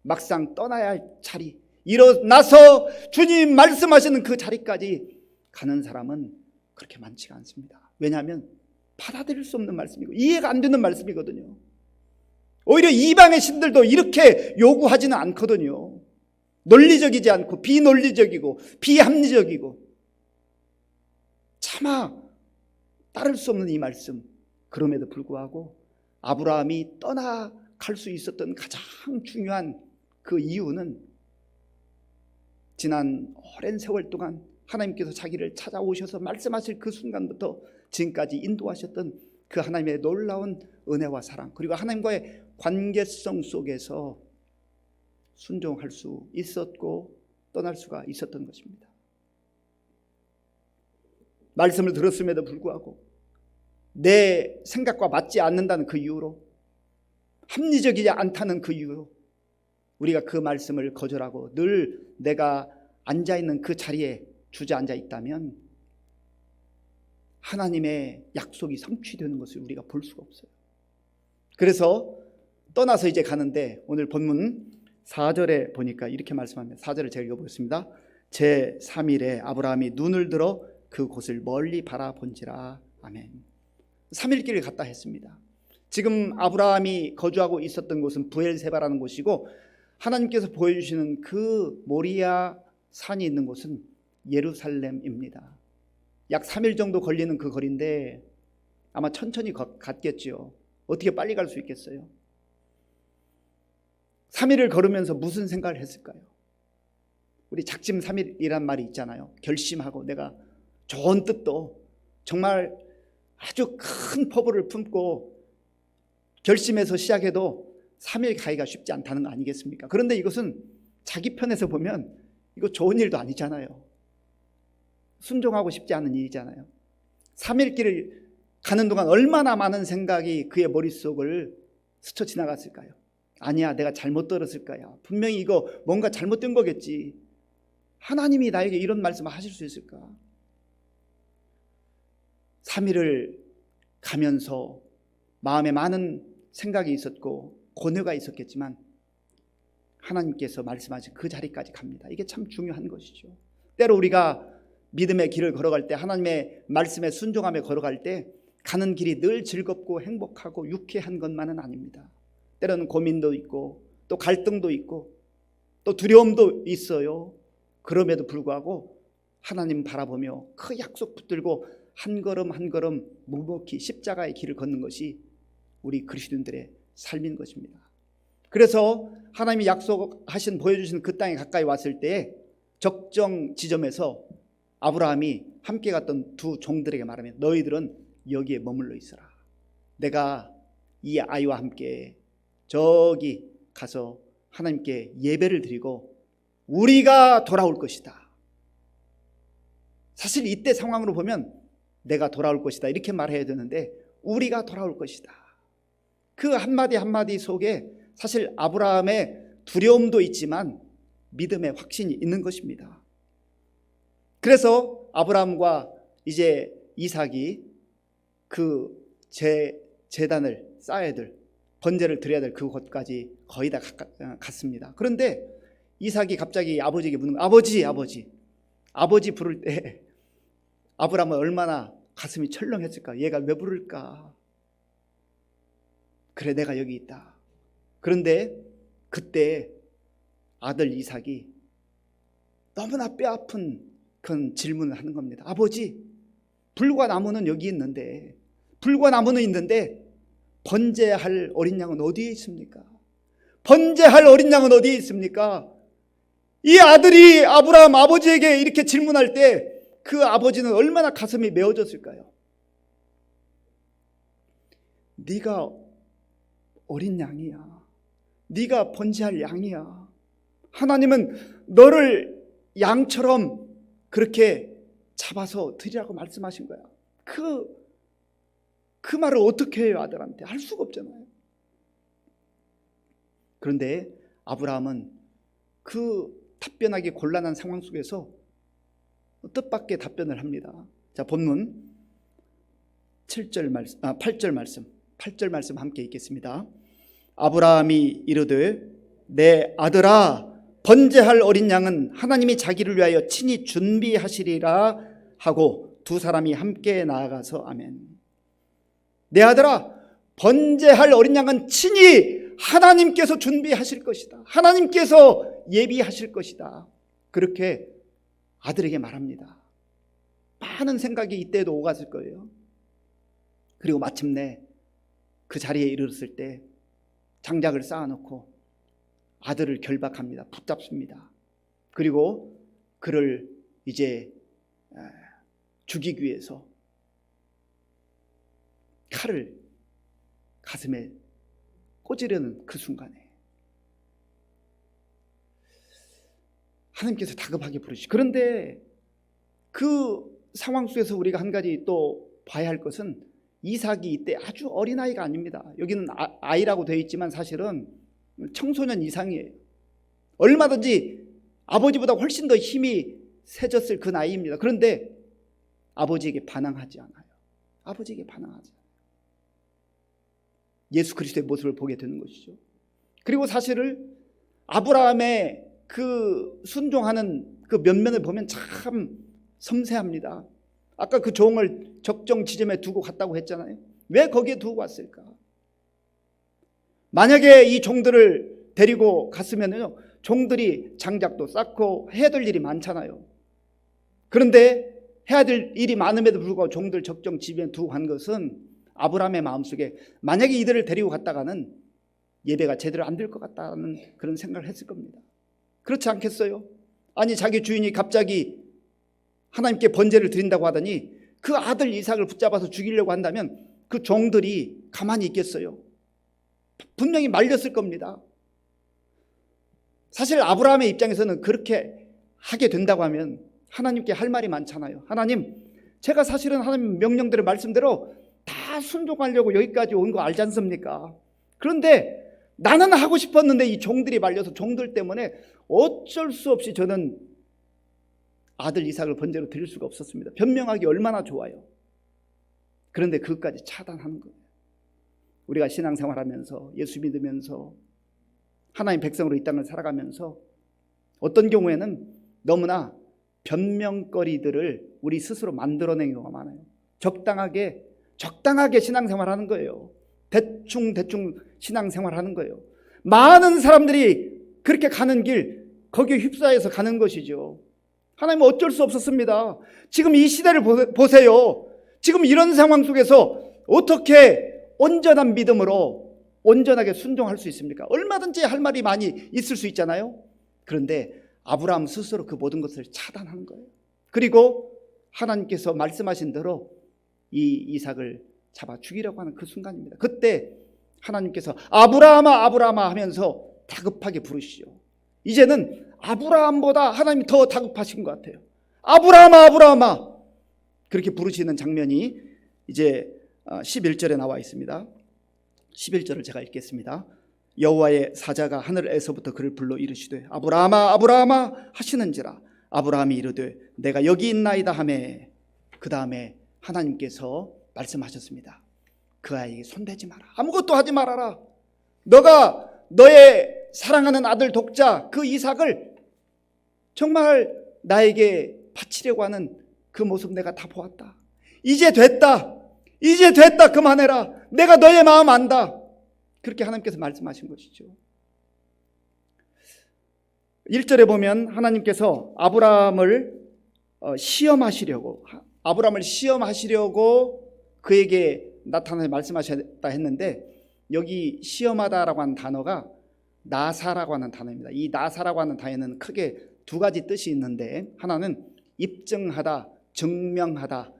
막상 떠나야 할 자리, 일어나서 주님 말씀하시는 그 자리까지 가는 사람은 그렇게 많지가 않습니다. 왜냐하면 받아들일 수 없는 말씀이고 이해가 안 되는 말씀이거든요. 오히려 이방의 신들도 이렇게 요구하지는 않거든요. 논리적이지 않고 비논리적이고 비합리적이고 차마 따를 수 없는 이 말씀, 그럼에도 불구하고 아브라함이 떠나갈 수 있었던 가장 중요한 그 이유는 지난 오랜 세월 동안 하나님께서 자기를 찾아오셔서 말씀하실 그 순간부터 지금까지 인도하셨던 그 하나님의 놀라운 은혜와 사랑, 그리고 하나님과의 관계성 속에서 순종할 수 있었고 떠날 수가 있었던 것입니다. 말씀을 들었음에도 불구하고 내 생각과 맞지 않는다는 그 이유로, 합리적이지 않다는 그 이유로 우리가 그 말씀을 거절하고 늘 내가 앉아있는 그 자리에 주저앉아 있다면 하나님의 약속이 성취되는 것을 우리가 볼 수가 없어요. 그래서 떠나서 이제 가는데 오늘 본문 4절에 보니까 이렇게 말씀합니다. 4절을 제가 읽어보겠습니다. 제3일에 아브라함이 눈을 들어 그곳을 멀리 바라본지라. 아멘. 3일 길을 갔다 했습니다. 지금 아브라함이 거주하고 있었던 곳은 브엘세바라는 곳이고 하나님께서 보여주시는 그 모리아 산이 있는 곳은 예루살렘입니다. 약 3일 정도 걸리는 그 거리인데 아마 천천히 갔겠죠. 어떻게 빨리 갈 수 있겠어요? 3일을 걸으면서 무슨 생각을 했을까요? 우리 작심 3일이란 말이 있잖아요. 결심하고 내가 좋은 뜻도 정말 아주 큰 포부를 품고 결심해서 시작해도 3일 가기가 쉽지 않다는 거 아니겠습니까? 그런데 이것은 자기 편에서 보면 이거 좋은 일도 아니잖아요. 순종하고 싶지 않은 일이잖아요. 3일 길을 가는 동안 얼마나 많은 생각이 그의 머릿속을 스쳐 지나갔을까요? 아니야, 내가 잘못 들었을 거야. 분명히 이거 뭔가 잘못된 거겠지. 하나님이 나에게 이런 말씀을 하실 수 있을까? 3일을 가면서 마음에 많은 생각이 있었고 고뇌가 있었겠지만 하나님께서 말씀하신 그 자리까지 갑니다. 이게 참 중요한 것이죠. 때로 우리가 믿음의 길을 걸어갈 때, 하나님의 말씀에 순종하며 걸어갈 때 가는 길이 늘 즐겁고 행복하고 유쾌한 것만은 아닙니다. 때로는 고민도 있고 또 갈등도 있고 또 두려움도 있어요. 그럼에도 불구하고 하나님 바라보며 그 약속 붙들고 한 걸음 한 걸음 묵묵히 십자가의 길을 걷는 것이 우리 그리스도인들의 삶인 것입니다. 그래서 하나님이 약속하신 보여주신 그 땅에 가까이 왔을 때 적정 지점에서 아브라함이 함께 갔던 두 종들에게 말하면 너희들은 여기에 머물러 있어라. 내가 이 아이와 함께 저기 가서 하나님께 예배를 드리고 우리가 돌아올 것이다. 사실 이때 상황으로 보면 내가 돌아올 것이다 이렇게 말해야 되는데 우리가 돌아올 것이다. 그 한마디 한마디 속에 사실 아브라함의 두려움도 있지만 믿음의 확신이 있는 것입니다. 그래서 아브라함과 이제 이삭이 그 제단을 쌓아야 될, 번제를 드려야 될 그곳까지 거의 다 갔습니다. 그런데 이삭이 갑자기 아버지에게 묻는 거예요. 아버지 부를 때 아브라함은 얼마나 가슴이 철렁했을까? 얘가 왜 부를까? 그래, 내가 여기 있다. 그런데 그때 아들 이삭이 너무나 뼈아픈 그런 질문을 하는 겁니다. 아버지, 불과 나무는 여기 있는데, 불과 나무는 있는데 번제할 어린 양은 어디에 있습니까? 번제할 어린 양은 어디에 있습니까? 이 아들이 아브라함 아버지에게 이렇게 질문할 때 그 아버지는 얼마나 가슴이 메어졌을까요? 네가 어린 양이야. 네가 번제할 양이야. 하나님은 너를 양처럼 그렇게 잡아서 드리라고 말씀하신 거야. 그 말을 어떻게 해요, 아들한테? 할 수가 없잖아요. 그런데 아브라함은 그 답변하기 곤란한 상황 속에서 뜻밖의 답변을 합니다. 자, 본문 8절 말씀 함께 읽겠습니다. 아브라함이 이르되 내 아들아 번제할 어린 양은 하나님이 자기를 위하여 친히 준비하시리라 하고 두 사람이 함께 나아가서 아멘. 내 아들아 번제할 어린 양은 친히 하나님께서 준비하실 것이다. 하나님께서 예비하실 것이다. 그렇게 아들에게 말합니다. 많은 생각이 이때도 오갔을 거예요. 그리고 마침내 그 자리에 이르렀을 때 장작을 쌓아놓고 아들을 결박합니다. 붙잡습니다. 그리고 그를 이제 죽이기 위해서 칼을 가슴에 꽂으려는 그 순간에 하나님께서 다급하게 부르시죠. 그런데 그 상황 속에서 우리가 한 가지 또 봐야 할 것은 이삭이 이때 아주 어린아이가 아닙니다. 여기는 아이라고 되어 있지만 사실은 청소년 이상이에요. 얼마든지 아버지보다 훨씬 더 힘이 세졌을 그 나이입니다. 그런데 아버지에게 반항하지 않아요. 아버지에게 반항하지 않아요. 예수 그리스도의 모습을 보게 되는 것이죠. 그리고 사실을 아브라함의 그 순종하는 그 면면을 보면 참 섬세합니다. 아까 그 종을 적정 지점에 두고 갔다고 했잖아요. 왜 거기에 두고 갔을까? 만약에 이 종들을 데리고 갔으면요, 종들이 장작도 쌓고 해야 될 일이 많잖아요. 그런데 해야 될 일이 많음에도 불구하고 종들 적정 지점에 두고 간 것은 아브라함의 마음속에 만약에 이들을 데리고 갔다가는 예배가 제대로 안 될 것 같다는 그런 생각을 했을 겁니다. 그렇지 않겠어요? 아니 자기 주인이 갑자기 하나님께 번제를 드린다고 하더니 그 아들 이삭을 붙잡아서 죽이려고 한다면 그 종들이 가만히 있겠어요? 분명히 말렸을 겁니다. 사실 아브라함의 입장에서는 그렇게 하게 된다고 하면 하나님께 할 말이 많잖아요. 하나님, 제가 사실은 하나님 명령대로 말씀대로 다 순종하려고 여기까지 온 거 알지 않습니까? 그런데 나는 하고 싶었는데 이 종들이 말려서 종들 때문에 어쩔 수 없이 저는 아들 이삭을 번제로 드릴 수가 없었습니다. 변명하기 얼마나 좋아요. 그런데 그것까지 차단하는 거예요. 우리가 신앙생활하면서 예수 믿으면서 하나님 백성으로 이 땅을 살아가면서 어떤 경우에는 너무나 변명거리들을 우리 스스로 만들어내는 경우가 많아요. 적당하게 신앙생활하는 거예요. 대충 신앙생활하는 거예요. 많은 사람들이 그렇게 가는 길 거기에 휩싸여서 가는 것이죠. 하나님은 어쩔 수 없었습니다. 지금 이 시대를 보세요. 지금 이런 상황 속에서 어떻게 온전한 믿음으로 온전하게 순종할 수 있습니까? 얼마든지 할 말이 많이 있을 수 있잖아요. 그런데 아브라함 스스로 그 모든 것을 차단하는 거예요. 그리고 하나님께서 말씀하신 대로 이 이삭을 잡아 죽이려고 하는 그 순간입니다. 그때 하나님께서 아브라함아 아브라함아 하면서 다급하게 부르시죠. 이제는 아브라함보다 하나님이 더 다급하신 것 같아요. 아브라함아 아브라함아 그렇게 부르시는 장면이 이제 11절에 나와 있습니다. 11절을 제가 읽겠습니다. 여호와의 사자가 하늘에서부터 그를 불러 이르시되 아브라함아 아브라함아 하시는지라. 아브라함이 이르되 내가 여기 있나이다 하매 그 다음에 하나님께서 말씀하셨습니다. 그 아이에게 손대지 마라. 아무것도 하지 말아라. 너가 너의 사랑하는 아들 독자 그 이삭을 정말 나에게 바치려고 하는 그 모습 내가 다 보았다. 이제 됐다. 그만해라. 내가 너의 마음 안다. 그렇게 하나님께서 말씀하신 것이죠. 1절에 보면 하나님께서 아브라함을 시험하시려고 그에게 나타나서 말씀하셨다 했는데 여기 시험하다라고 하는 단어가 나사라고 하는 단어입니다. 이 나사라고 하는 단어는 크게 두 가지 뜻이 있는데, 하나는 입증하다, 증명하다,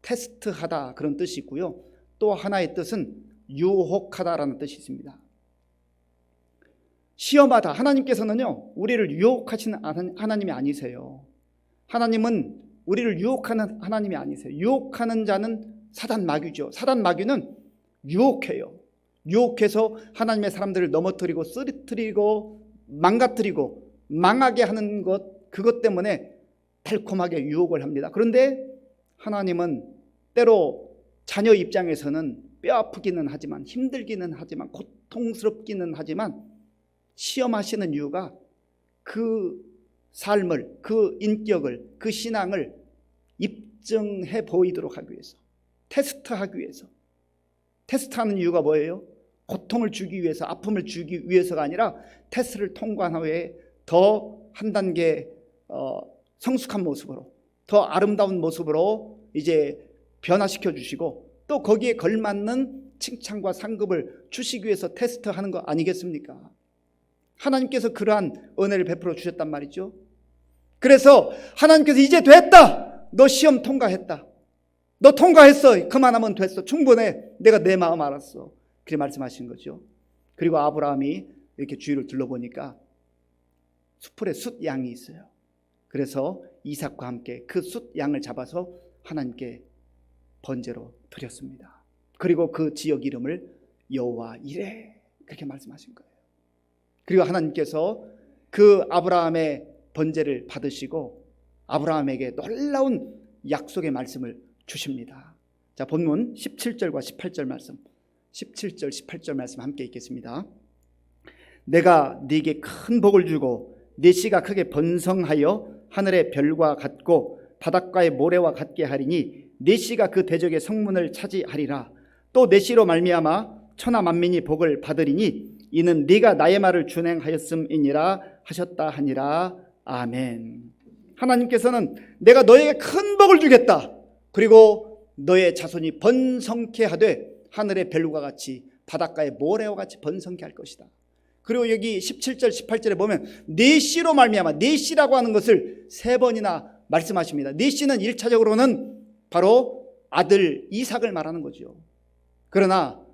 테스트하다 그런 뜻이 있고요. 또 하나의 뜻은 유혹하다라는 뜻이 있습니다. 시험하다, 하나님께서는요 우리를 유혹하시는 하나님이 아니세요. 하나님은 우리를 유혹하는 하나님이 아니세요. 유혹하는 자는 사단 마귀죠. 사단 마귀는 유혹해요. 유혹해서 하나님의 사람들을 넘어뜨리고 쓰러뜨리고 망가뜨리고 망하게 하는 것, 그것 때문에 달콤하게 유혹을 합니다. 그런데 하나님은 때로 자녀 입장에서는 뼈아프기는 하지만, 힘들기는 하지만, 고통스럽기는 하지만 시험하시는 이유가 그 삶을, 그 인격을, 그 신앙을 입증해 보이도록 하기 위해서, 테스트하기 위해서. 테스트하는 이유가 뭐예요? 고통을 주기 위해서, 아픔을 주기 위해서가 아니라 테스트를 통과한 후에 더 한 단계 성숙한 모습으로, 더 아름다운 모습으로 이제 변화시켜 주시고, 또 거기에 걸맞는 칭찬과 상급을 주시기 위해서 테스트하는 거 아니겠습니까? 하나님께서 그러한 은혜를 베풀어 주셨단 말이죠. 그래서 하나님께서 이제 됐다, 너 시험 통과했다, 너 통과했어, 그만하면 됐어, 충분해, 내가 내 마음 알았어, 그렇게 말씀하신 거죠. 그리고 아브라함이 이렇게 주위를 둘러보니까 수풀에 숫양이 있어요. 그래서 이삭과 함께 그 숫양을 잡아서 하나님께 번제로 드렸습니다. 그리고 그 지역 이름을 여호와 이레, 그렇게 말씀하신 거예요. 그리고 하나님께서 그 아브라함의 번제를 받으시고 아브라함에게 놀라운 약속의 말씀을 주십니다. 자, 본문 17절과 18절 말씀, 17절 18절 말씀 함께 읽겠습니다. 내가 네게 큰 복을 주고 네 씨가 크게 번성하여 하늘의 별과 같고 바닷가의 모래와 같게 하리니 네 씨가 그 대적의 성문을 차지하리라. 또 네 씨로 말미암아 천하 만민이 복을 받으리니 이는 네가 나의 말을 준행하였음이니라 하셨다 하니라. 아멘. 하나님께서는 내가 너에게 큰 복을 주겠다, 그리고 너의 자손이 번성케 하되 하늘의 별과 같이 바닷가의 모래와 같이 번성케 할 것이다. 그리고 여기 17절 18절에 보면 네 씨로 말미암아, 네 씨라고 하는 것을 세 번이나 말씀하십니다. 네 씨는 1차적으로는 바로 아들 이삭을 말하는 거죠. 그러나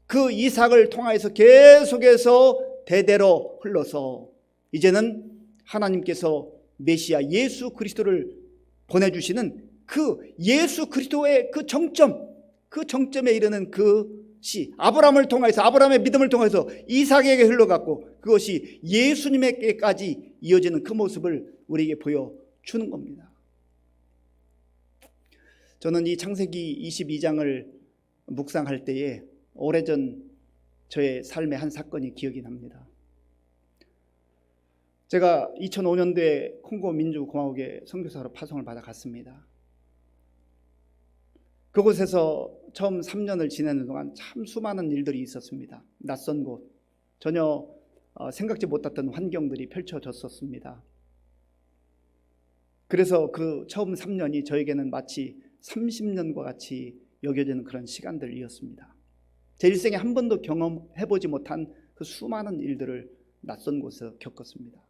그 이삭을 통하여서 계속해서 대대로 흘러서 이제는 하나님께서 메시아 예수 그리스도를 보내주시는 그 예수 그리스도의 그 정점에 이르는 그 씨, 아브라함을 통해서, 아브라함의 믿음을 통해서 이삭에게 흘러갔고 그것이 예수님에게까지 이어지는 그 모습을 우리에게 보여주는 겁니다. 저는 이 창세기 22장을 묵상할 때에 오래전 저의 삶의 한 사건이 기억이 납니다. 제가 2005년도에 콩고 민주공화국에 선교사로 파송을 받아 갔습니다. 그곳에서 처음 3년을 지내는 동안 참 수많은 일들이 있었습니다. 낯선 곳, 전혀 생각지 못했던 환경들이 펼쳐졌었습니다. 그래서 그 처음 3년이 저에게는 마치 30년과 같이 여겨지는 그런 시간들이었습니다. 제 일생에 한 번도 경험해보지 못한 그 수많은 일들을 낯선 곳에서 겪었습니다.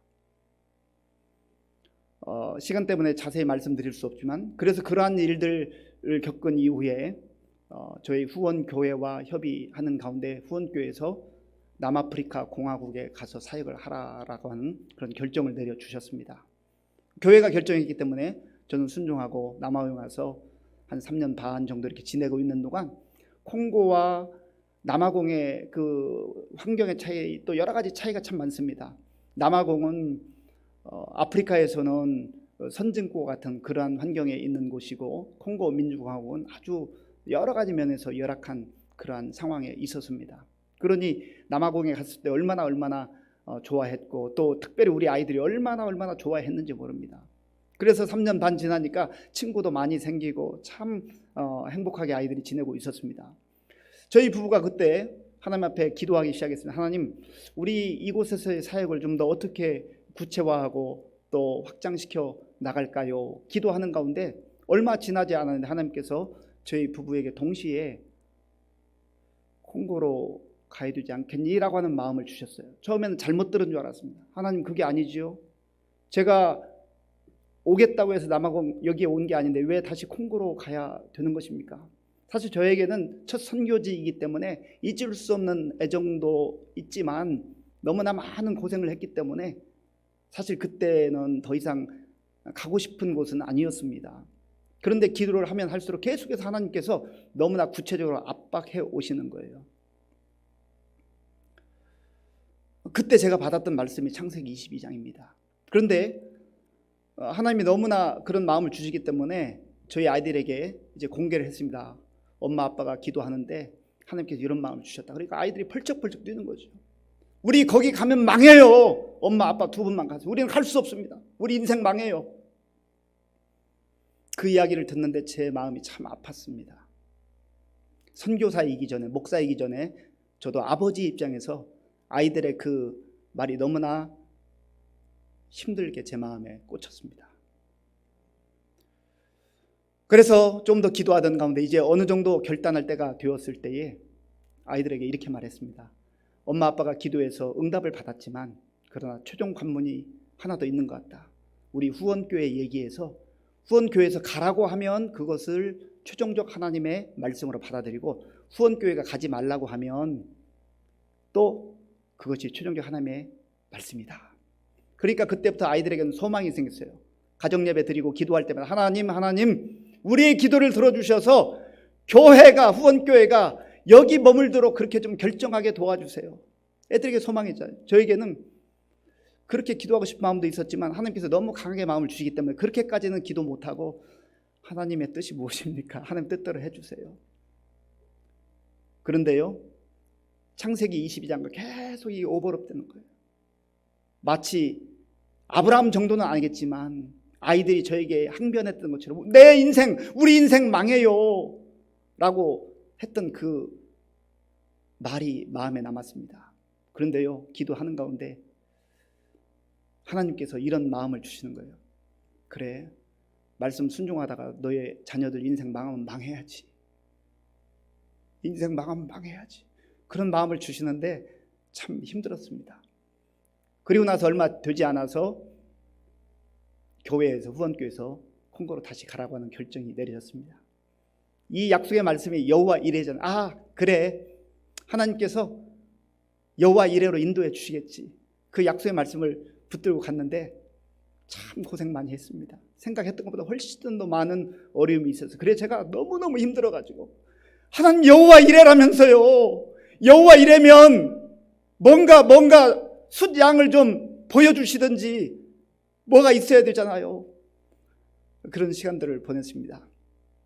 시간 때문에 자세히 말씀드릴 수 없지만, 그래서 그러한 일들을 겪은 이후에 저희 후원교회와 협의하는 가운데 후원교회에서 남아프리카 공화국에 가서 사역을 하라라고 하는 그런 결정을 내려주셨습니다. 교회가 결정했기 때문에 저는 순종하고 남아공에 가서 한 3년 반 정도 이렇게 지내고 있는 동안 콩고와 남아공의 그 환경의 차이, 또 여러 가지 차이가 참 많습니다. 남아공은 아프리카에서는 선진국과 같은 그러한 환경에 있는 곳이고, 콩고 민주공화국은 아주 여러 가지 면에서 열악한 그러한 상황에 있었습니다. 그러니 남아공에 갔을 때 얼마나 좋아했고, 또 특별히 우리 아이들이 얼마나 좋아했는지 모릅니다. 그래서 3년 반 지나니까 친구도 많이 생기고 참 행복하게 아이들이 지내고 있었습니다. 저희 부부가 그때 하나님 앞에 기도하기 시작했습니다. 하나님, 우리 이곳에서의 사역을 좀 더 어떻게 구체화하고 또 확장시켜 나갈까요? 기도하는 가운데 얼마 지나지 않았는데 하나님께서 저희 부부에게 동시에 콩고로 가야 되지 않겠니? 라고 하는 마음을 주셨어요. 처음에는 잘못 들은 줄 알았습니다. 하나님, 그게 아니지요. 제가 오겠다고 해서 남아공 여기에 온 게 아닌데 왜 다시 콩고로 가야 되는 것입니까? 사실 저에게는 첫 선교지이기 때문에 잊을 수 없는 애정도 있지만 너무나 많은 고생을 했기 때문에 사실 그때는 더 이상 가고 싶은 곳은 아니었습니다. 그런데 기도를 하면 할수록 계속해서 하나님께서 너무나 구체적으로 압박해 오시는 거예요. 그때 제가 받았던 말씀이 창세기 22장입니다. 그런데 하나님이 너무나 그런 마음을 주시기 때문에 저희 아이들에게 이제 공개를 했습니다. 엄마 아빠가 기도하는데 하나님께서 이런 마음을 주셨다. 그러니까 아이들이 펄쩍펄쩍 뛰는 거죠. 우리 거기 가면 망해요. 엄마 아빠 두 분만 가세요. 우리는 갈 수 없습니다. 우리 인생 망해요. 그 이야기를 듣는데 제 마음이 참 아팠습니다. 선교사이기 전에, 목사이기 전에 저도 아버지 입장에서 아이들의 그 말이 너무나 힘들게 제 마음에 꽂혔습니다. 그래서 좀 더 기도하던 가운데 이제 어느 정도 결단할 때가 되었을 때에 아이들에게 이렇게 말했습니다. 엄마 아빠가 기도해서 응답을 받았지만 그러나 최종 관문이 하나 더 있는 것 같다. 우리 후원교회 얘기해서 후원교회에서 가라고 하면 그것을 최종적 하나님의 말씀으로 받아들이고 후원교회가 가지 말라고 하면 또 그것이 최종적 하나님의 말씀이다. 그러니까 그때부터 아이들에게는 소망이 생겼어요. 가정예배 드리고 기도할 때마다 하나님 우리의 기도를 들어주셔서 교회가, 후원교회가 여기 머물도록 그렇게 좀 결정하게 도와주세요. 애들에게 소망이잖아요. 저에게는 그렇게 기도하고 싶은 마음도 있었지만 하나님께서 너무 강하게 마음을 주시기 때문에 그렇게까지는 기도 못하고 하나님의 뜻이 무엇입니까? 하나님 뜻대로 해주세요. 그런데요, 창세기 22장과 계속 이 오버랩되는 거예요. 마치 아브라함 정도는 아니겠지만 아이들이 저에게 항변했던 것처럼 내 인생, 우리 인생 망해요 라고 했던 그 말이 마음에 남았습니다. 그런데요, 기도하는 가운데 하나님께서 이런 마음을 주시는 거예요. 그래, 말씀 순종하다가 너의 자녀들 인생 망하면 망해야지. 인생 망하면 망해야지. 그런 마음을 주시는데 참 힘들었습니다. 그리고 나서 얼마 되지 않아서 교회에서, 후원교회에서 콩고로 다시 가라고 하는 결정이 내려졌습니다. 이 약속의 말씀이 여호와 이레잖아요. 아, 그래, 하나님께서 여호와 이레로 인도해 주시겠지. 그 약속의 말씀을 붙들고 갔는데 참 고생 많이 했습니다. 생각했던 것보다 훨씬 더 많은 어려움이 있어서 그래 제가 너무너무 힘들어가지고 하나님 여호와 이레라면서요. 여호와 이레면 뭔가 숫양을 좀 보여주시든지 뭐가 있어야 되잖아요. 그런 시간들을 보냈습니다.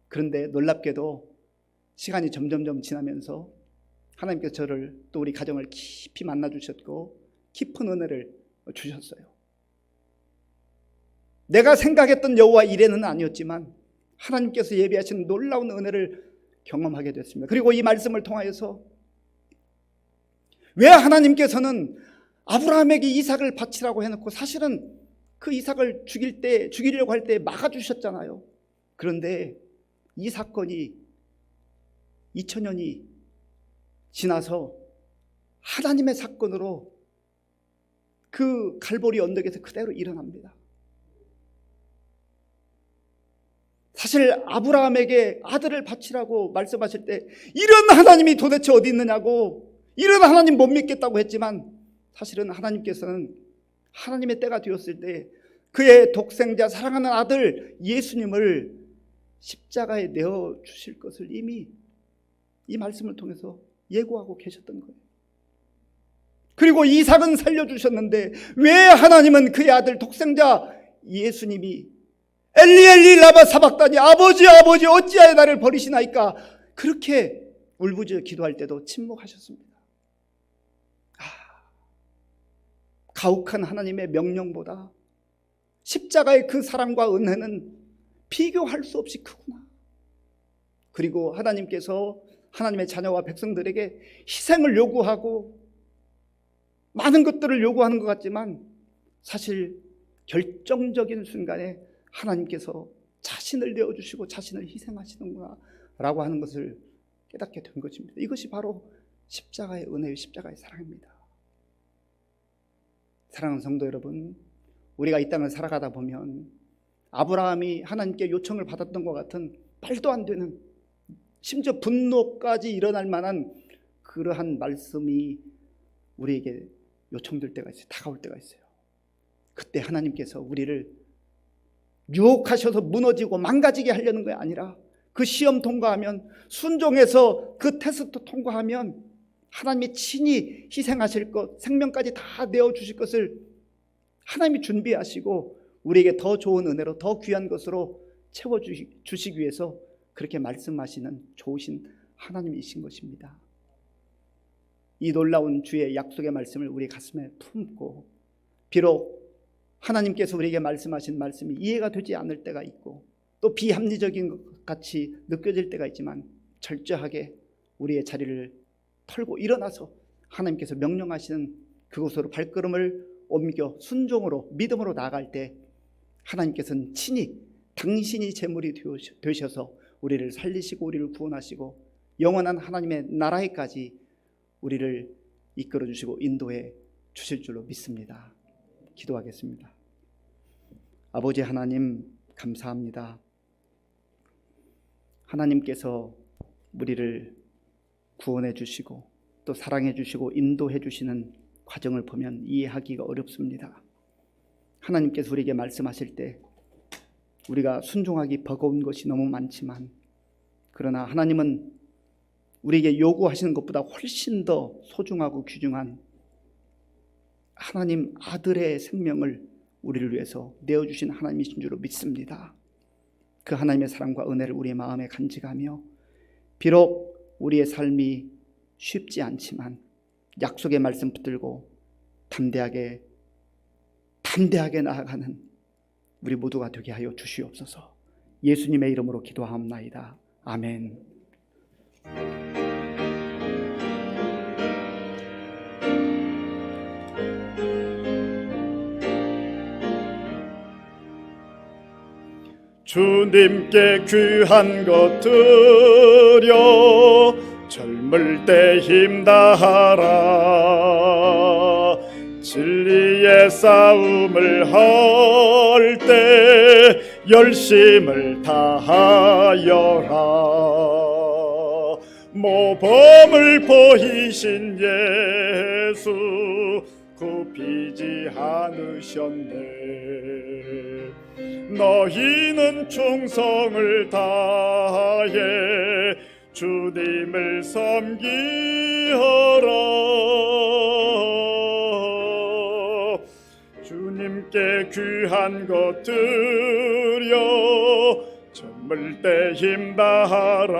그런데 놀랍게도 시간이 점점 지나면서 하나님께서 저를 또 우리 가정을 깊이 만나주셨고 깊은 은혜를 주셨어요. 내가 생각했던 여호와 이레는 아니었지만 하나님께서 예비하신 놀라운 은혜를 경험하게 됐습니다. 그리고 이 말씀을 통하여서 왜 하나님께서는 아브라함에게 이삭을 바치라고 해놓고 사실은 그 이삭을 죽이려고 할 때 막아주셨잖아요. 그런데 이 사건이 2000년이 지나서 하나님의 사건으로 그 갈보리 언덕에서 그대로 일어납니다. 사실 아브라함에게 아들을 바치라고 말씀하실 때 이런 하나님이 도대체 어디 있느냐고, 이런 하나님 못 믿겠다고 했지만 사실은 하나님께서는 하나님의 때가 되었을 때 그의 독생자 사랑하는 아들 예수님을 십자가에 내어주실 것을 이미 이 말씀을 통해서 예고하고 계셨던 거예요. 그리고 이삭은 살려주셨는데 왜 하나님은 그의 아들 독생자 예수님이 엘리 라마 사박다니 아버지 어찌하여 나를 버리시나이까 그렇게 울부짖어 기도할 때도 침묵하셨습니다. 가혹한 하나님의 명령보다 십자가의 그 사랑과 은혜는 비교할 수 없이 크구나. 그리고 하나님께서 하나님의 자녀와 백성들에게 희생을 요구하고 많은 것들을 요구하는 것 같지만 사실 결정적인 순간에 하나님께서 자신을 내어주시고 자신을 희생하시는구나 라고 하는 것을 깨닫게 된 것입니다. 이것이 바로 십자가의 은혜요, 십자가의 사랑입니다. 사랑하는 성도 여러분, 우리가 이 땅을 살아가다 보면 아브라함이 하나님께 요청을 받았던 것 같은 말도 안 되는, 심지어 분노까지 일어날 만한 그러한 말씀이 우리에게 요청될 때가 있어요. 다가올 때가 있어요. 그때 하나님께서 우리를 유혹하셔서 무너지고 망가지게 하려는 게 아니라 그 시험 통과하면, 순종해서 그 테스트 통과하면 하나님이 친히 희생하실 것, 생명까지 다 내어주실 것을 하나님이 준비하시고 우리에게 더 좋은 은혜로, 더 귀한 것으로 채워주시기 위해서 그렇게 말씀하시는 좋으신 하나님이신 것입니다. 이 놀라운 주의 약속의 말씀을 우리 가슴에 품고, 비록 하나님께서 우리에게 말씀하신 말씀이 이해가 되지 않을 때가 있고 또 비합리적인 것 같이 느껴질 때가 있지만, 철저하게 우리의 자리를 털고 일어나서 하나님께서 명령하시는 그곳으로 발걸음을 옮겨 순종으로, 믿음으로 나아갈 때 하나님께서는 친히 당신이 제물이 되셔서 우리를 살리시고 우리를 구원하시고 영원한 하나님의 나라에까지 우리를 이끌어 주시고 인도해 주실 줄로 믿습니다. 기도하겠습니다. 아버지 하나님, 감사합니다. 하나님께서 우리를 구원해 주시고 또 사랑해 주시고 인도해 주시는 과정을 보면 이해하기가 어렵습니다. 하나님께서 우리에게 말씀하실 때 우리가 순종하기 버거운 것이 너무 많지만, 그러나 하나님은 우리에게 요구하시는 것보다 훨씬 더 소중하고 귀중한 하나님 아들의 생명을 우리를 위해서 내어주신 하나님이신 줄로 믿습니다. 그 하나님의 사랑과 은혜를 우리의 마음에 간직하며, 비록 우리의 삶이 쉽지 않지만 약속의 말씀 붙들고 담대하게 나아가는 우리 모두가 되게 하여 주시옵소서. 예수님의 이름으로 기도하옵나이다. 아멘. 주님께 귀한 것 드려 젊을 때 힘다하라. 진리의 싸움을 할 때 열심을 다하여라. 모범을 보이신 예수 굽히지 않으셨네. 너희는 충성을 다해 주님을 섬기어라. 주님께 귀한 것 드려 젊을 때 힘다하라.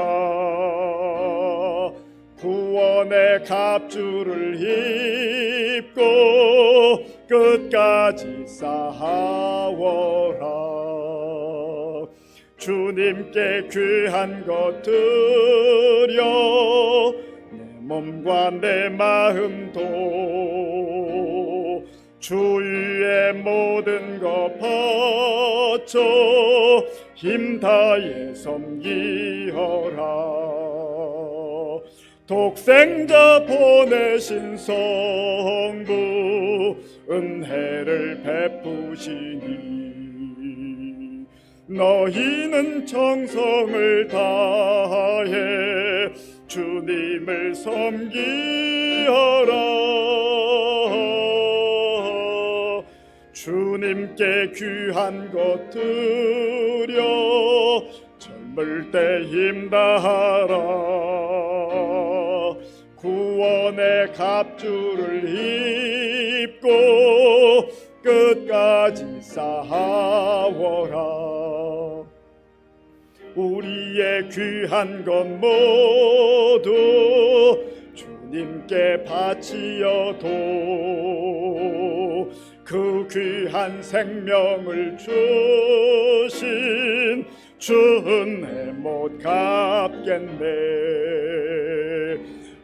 구원의 갑주를 입고 끝까지 싸워라. 주님께 귀한 것 드려 내 몸과 내 마음도 주 위에 모든 것 바쳐 힘다해 섬기어라. 독생자 보내신 성부 은혜를 베푸시니 너희는 정성을 다해 주님을 섬기어라. 주님께 귀한 것 드려 젊을 때 힘다하라. 구원의 갑주를 입고 끝까지 싸워라. 우리의 귀한 것 모두 주님께 바치어도 그 귀한 생명을 주신 주 은혜 못 갚겠네.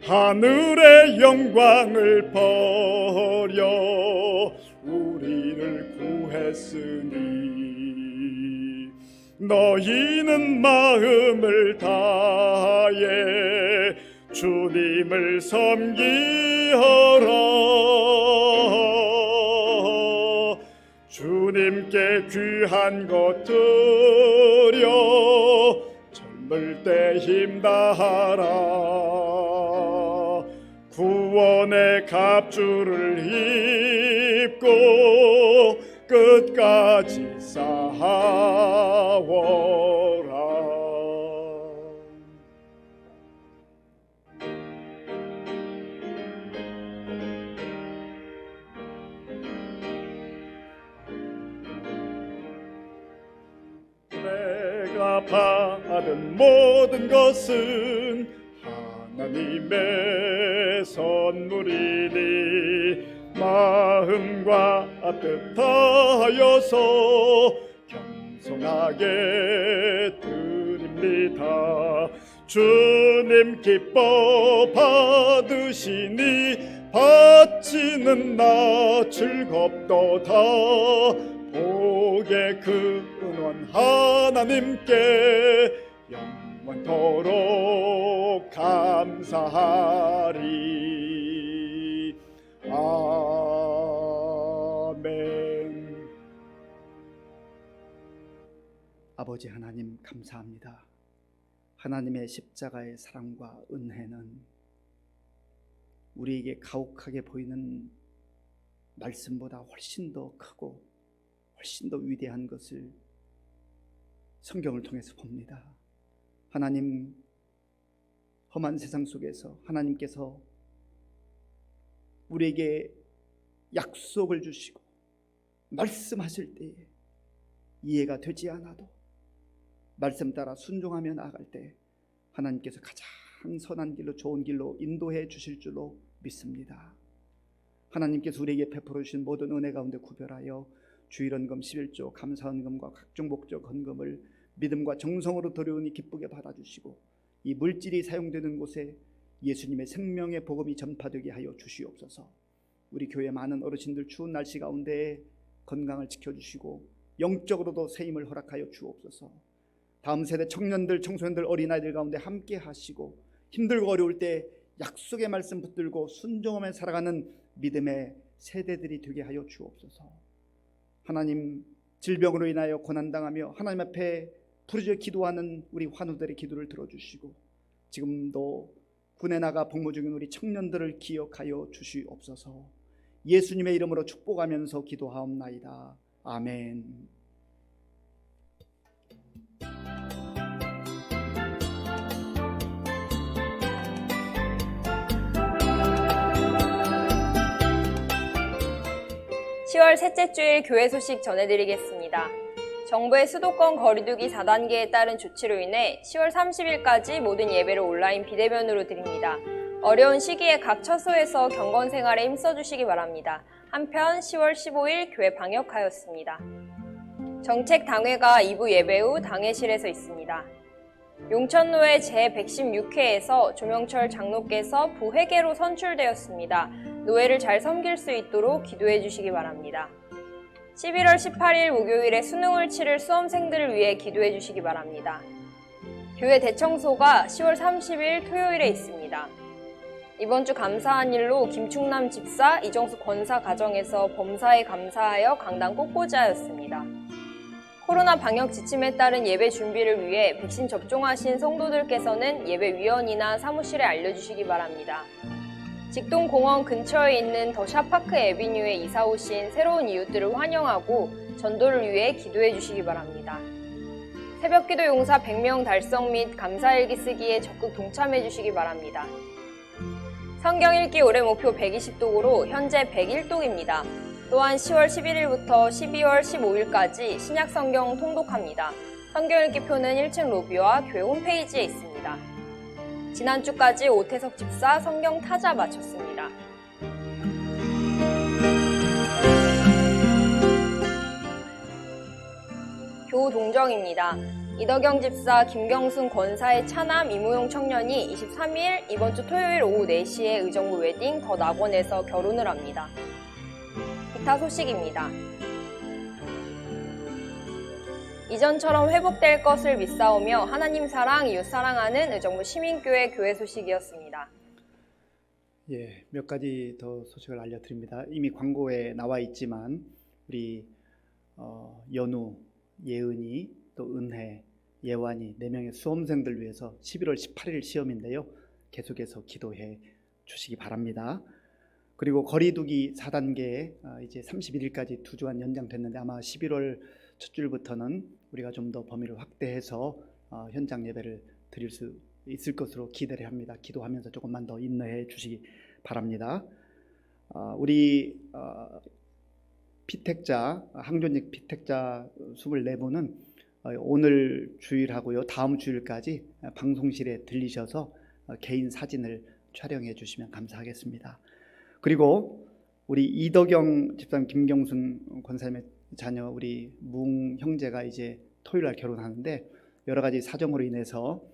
하늘의 영광을 버려 우리를 구했으니 너희는 마음을 다해 주님을 섬기어라. 주님께 귀한 것 드려 젊을 때 힘다하라. 구원의 갑주를 입고 끝까지 싸워라. 내가 받은 모든 것은 하나님의 선물이니 마음과 뜻 다하여서 겸손하게 드립니다. 주님 기뻐 받으시니 바치는 나 즐겁도다. 복의 근원 하나님께 영원토록 감사하리. 아멘. 아버지 하나님 감사합니다. 하나님의 십자가의 사랑과 은혜는 우리에게 가혹하게 보이는 말씀보다 훨씬 더 크고 훨씬 더 위대한 것을 성경을 통해서 봅니다. 하나님, 험한 세상 속에서 하나님께서 우리에게 약속을 주시고 말씀하실 때에 이해가 되지 않아도 말씀 따라 순종하며 나아갈 때 하나님께서 가장 선한 길로 좋은 길로 인도해 주실 줄로 믿습니다. 하나님께서 우리에게 베풀어 주신 모든 은혜 가운데 구별하여 주일헌금 11조 감사헌금과 각종 목적 헌금을 믿음과 정성으로 드려오니 기쁘게 받아주시고 이 물질이 사용되는 곳에 예수님의 생명의 복음이 전파되게 하여 주시옵소서. 우리 교회 많은 어르신들 추운 날씨 가운데 건강을 지켜주시고 영적으로도 새 힘을 허락하여 주옵소서. 다음 세대 청년들, 청소년들, 어린아이들 가운데 함께 하시고 힘들고 어려울 때 약속의 말씀 붙들고 순종하며 살아가는 믿음의 세대들이 되게 하여 주옵소서. 하나님, 질병으로 인하여 고난당하며 하나님 앞에 부르짖어 기도하는 우리 환우들의 기도를 들어주시고 지금도 군에 나가 복무 중인 우리 청년들을 기억하여 주시옵소서. 예수님의 이름으로 축복하면서 기도하옵나이다. 아멘. 10월 셋째 주일 교회 소식 전해드리겠습니다. 정부의 수도권 거리두기 4단계에 따른 조치로 인해 10월 30일까지 모든 예배를 온라인 비대면으로 드립니다. 어려운 시기에 각 처소에서 경건 생활에 힘써주시기 바랍니다. 한편 10월 15일 교회 방역하였습니다. 정책당회가 2부 예배 후 당회실에서 있습니다. 용천노회 제116회에서 조명철 장로께서 부회계로 선출되었습니다. 노회를 잘 섬길 수 있도록 기도해 주시기 바랍니다. 11월 18일 목요일에 수능을 치를 수험생들을 위해 기도해 주시기 바랍니다. 교회 대청소가 10월 30일 토요일에 있습니다. 이번 주 감사한 일로 김충남 집사, 이정수 권사 가정에서 범사에 감사하여 강당 꽃꽂이하였습니다. 코로나 방역 지침에 따른 예배 준비를 위해 백신 접종하신 성도들께서는 예배위원이나 사무실에 알려주시기 바랍니다. 직동공원 근처에 있는 더샤파크 에비뉴에 이사 오신 새로운 이웃들을 환영하고 전도를 위해 기도해 주시기 바랍니다. 새벽기도 용사 100명 달성 및 감사일기 쓰기에 적극 동참해 주시기 바랍니다. 성경 읽기 올해 목표 120독으로 현재 101독입니다. 또한 10월 11일부터 12월 15일까지 신약 성경 통독합니다. 성경 읽기표는 1층 로비와 교회 홈페이지에 있습니다. 지난주까지 오태석 집사 성경 타자 마쳤습니다. 교동정입니다. 이덕영 집사, 김경순 권사의 차남 이무용 청년이 23일 이번 주 토요일 오후 4시에 의정부 웨딩 더 낙원에서 결혼을 합니다. 기타 소식입니다. 이전처럼 회복될 것을 믿사오며 하나님 사랑, 이웃 사랑하는 의정부 시민교회 교회 소식이었습니다. 예, 몇 가지 더 소식을 알려드립니다. 이미 광고에 나와 있지만 우리 연우, 예은이, 또 은혜, 예완이 4명의 수험생들 위해서 11월 18일 시험인데요. 계속해서 기도해 주시기 바랍니다. 그리고 거리두기 4단계 이제 31일까지 2주간 연장됐는데 아마 11월 첫 주일부터는 우리가 좀 더 범위를 확대해서 현장 예배를 드릴 수 있을 것으로 기대를 합니다. 기도하면서 조금만 더 인내해 주시기 바랍니다. 우리 피택자, 항존직 피택자 24분은 오늘 주일하고요, 다음 주일까지 방송실에 들리셔서 개인 사진을 촬영해 주시면 감사하겠습니다. 그리고 우리 이덕영 집사님, 김경순 권사님의 자녀 우리 뭉 형제가 이제 토요일날 결혼하는데 여러 가지 사정으로 인해서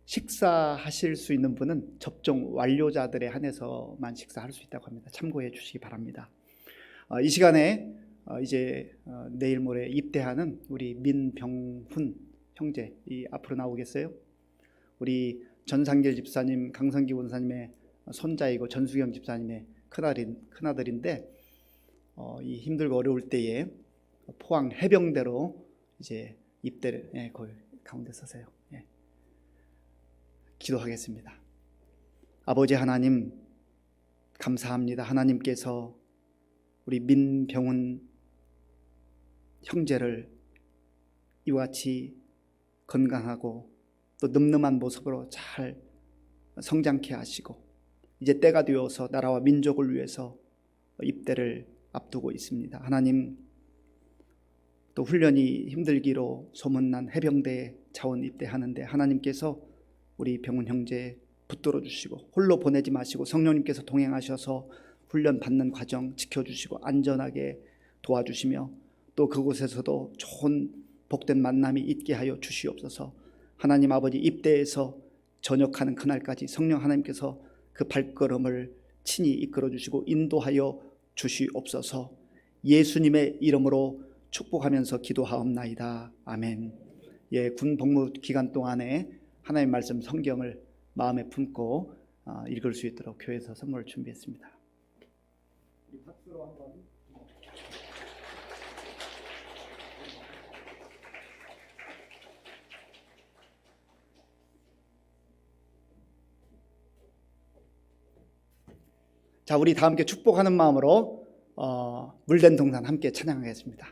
식사하실 수 있는 분은 접종 완료자들에 한해서만 식사할 수 있다고 합니다. 참고해 주시기 바랍니다. 이 시간에 이제 내일 모레 입대하는 우리 민병훈 형제 앞으로 나오겠어요? 우리 전상길 집사님, 강성기 원사님의 손자이고 전수경 집사님의 큰아들인데 이 힘들고 어려울 때에 포항 해병대로 이제 입대를 거기 가운데 서세요. 기도하겠습니다. 아버지 하나님, 감사합니다. 하나님께서 우리 민병훈 형제를 이와 같이 건강하고 또 늠름한 모습으로 잘 성장케 하시고 이제 때가 되어서 나라와 민족을 위해서 입대를 앞두고 있습니다. 하나님, 또 훈련이 힘들기로 소문난 해병대에 자원 입대하는데 하나님께서 우리 병훈 형제 붙들어 주시고 홀로 보내지 마시고 성령님께서 동행하셔서 훈련 받는 과정 지켜주시고 안전하게 도와주시며 또 그곳에서도 좋은 복된 만남이 있게 하여 주시옵소서. 하나님 아버지, 입대에서 전역하는 그날까지 성령 하나님께서 그 발걸음을 친히 이끌어 주시고 인도하여 주시옵소서. 예수님의 이름으로 축복하면서 기도하옵나이다. 아멘. 군 복무 기간 동안에 하나님의 말씀 성경을 마음에 품고 읽을 수 있도록 교회에서 선물을 준비했습니다. 박수로 한번. 자, 우리 다 함께 축복하는 마음으로 물된 동산 함께 찬양하겠습니다.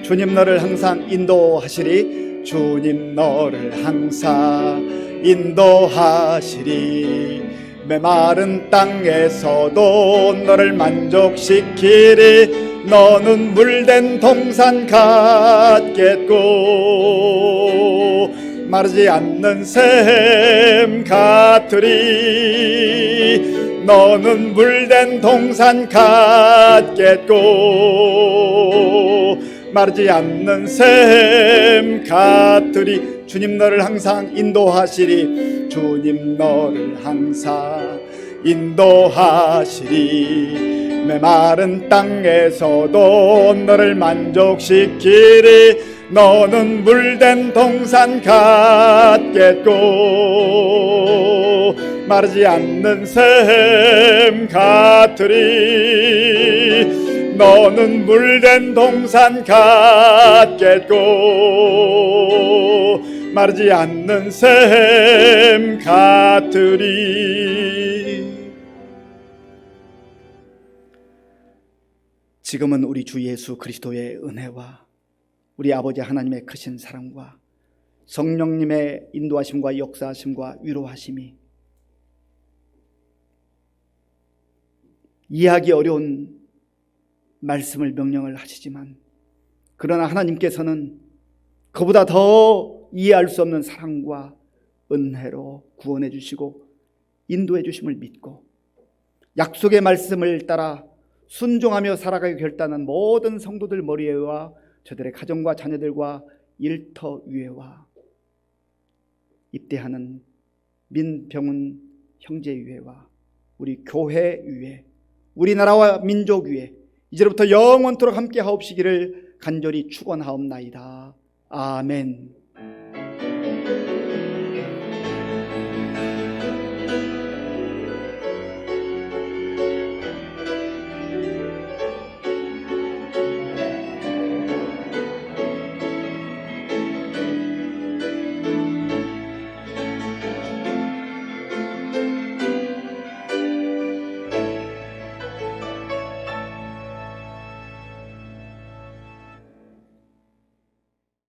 주님 너를 항상 인도하시리. 주님 너를 항상 인도하시리. 메마른 땅에서도 너를 만족시키리. 너는 물된 동산 같겠고 마르지 않는 샘 같으리. 너는 물된 동산 같겠고 마르지 않는 샘 같으리. 주님 너를 항상 인도하시리. 주님 너를 항상 인도하시리. 메마른 땅에서도 너를 만족시키리. 너는 물된 동산 같겠고 마르지 않는 샘 같으리. 너는 물된 동산 같겠고 마르지 않는 샘 같으리. 지금은 우리 주 예수 그리스도의 은혜와 우리 아버지 하나님의 크신 사랑과 성령님의 인도하심과 역사하심과 위로하심이 이해하기 어려운 말씀을 명령을 하시지만 그러나 하나님께서는 그보다 더 이해할 수 없는 사랑과 은혜로 구원해 주시고 인도해 주심을 믿고 약속의 말씀을 따라 순종하며 살아가기 결단한 모든 성도들 머리에와 저들의 가정과 자녀들과 일터 위에와 입대하는 민병훈 형제위회와 우리 교회 위회, 우리나라와 민족 위회 이제부터 영원토록 함께 하옵시기를 간절히 축원하옵나이다. 아멘.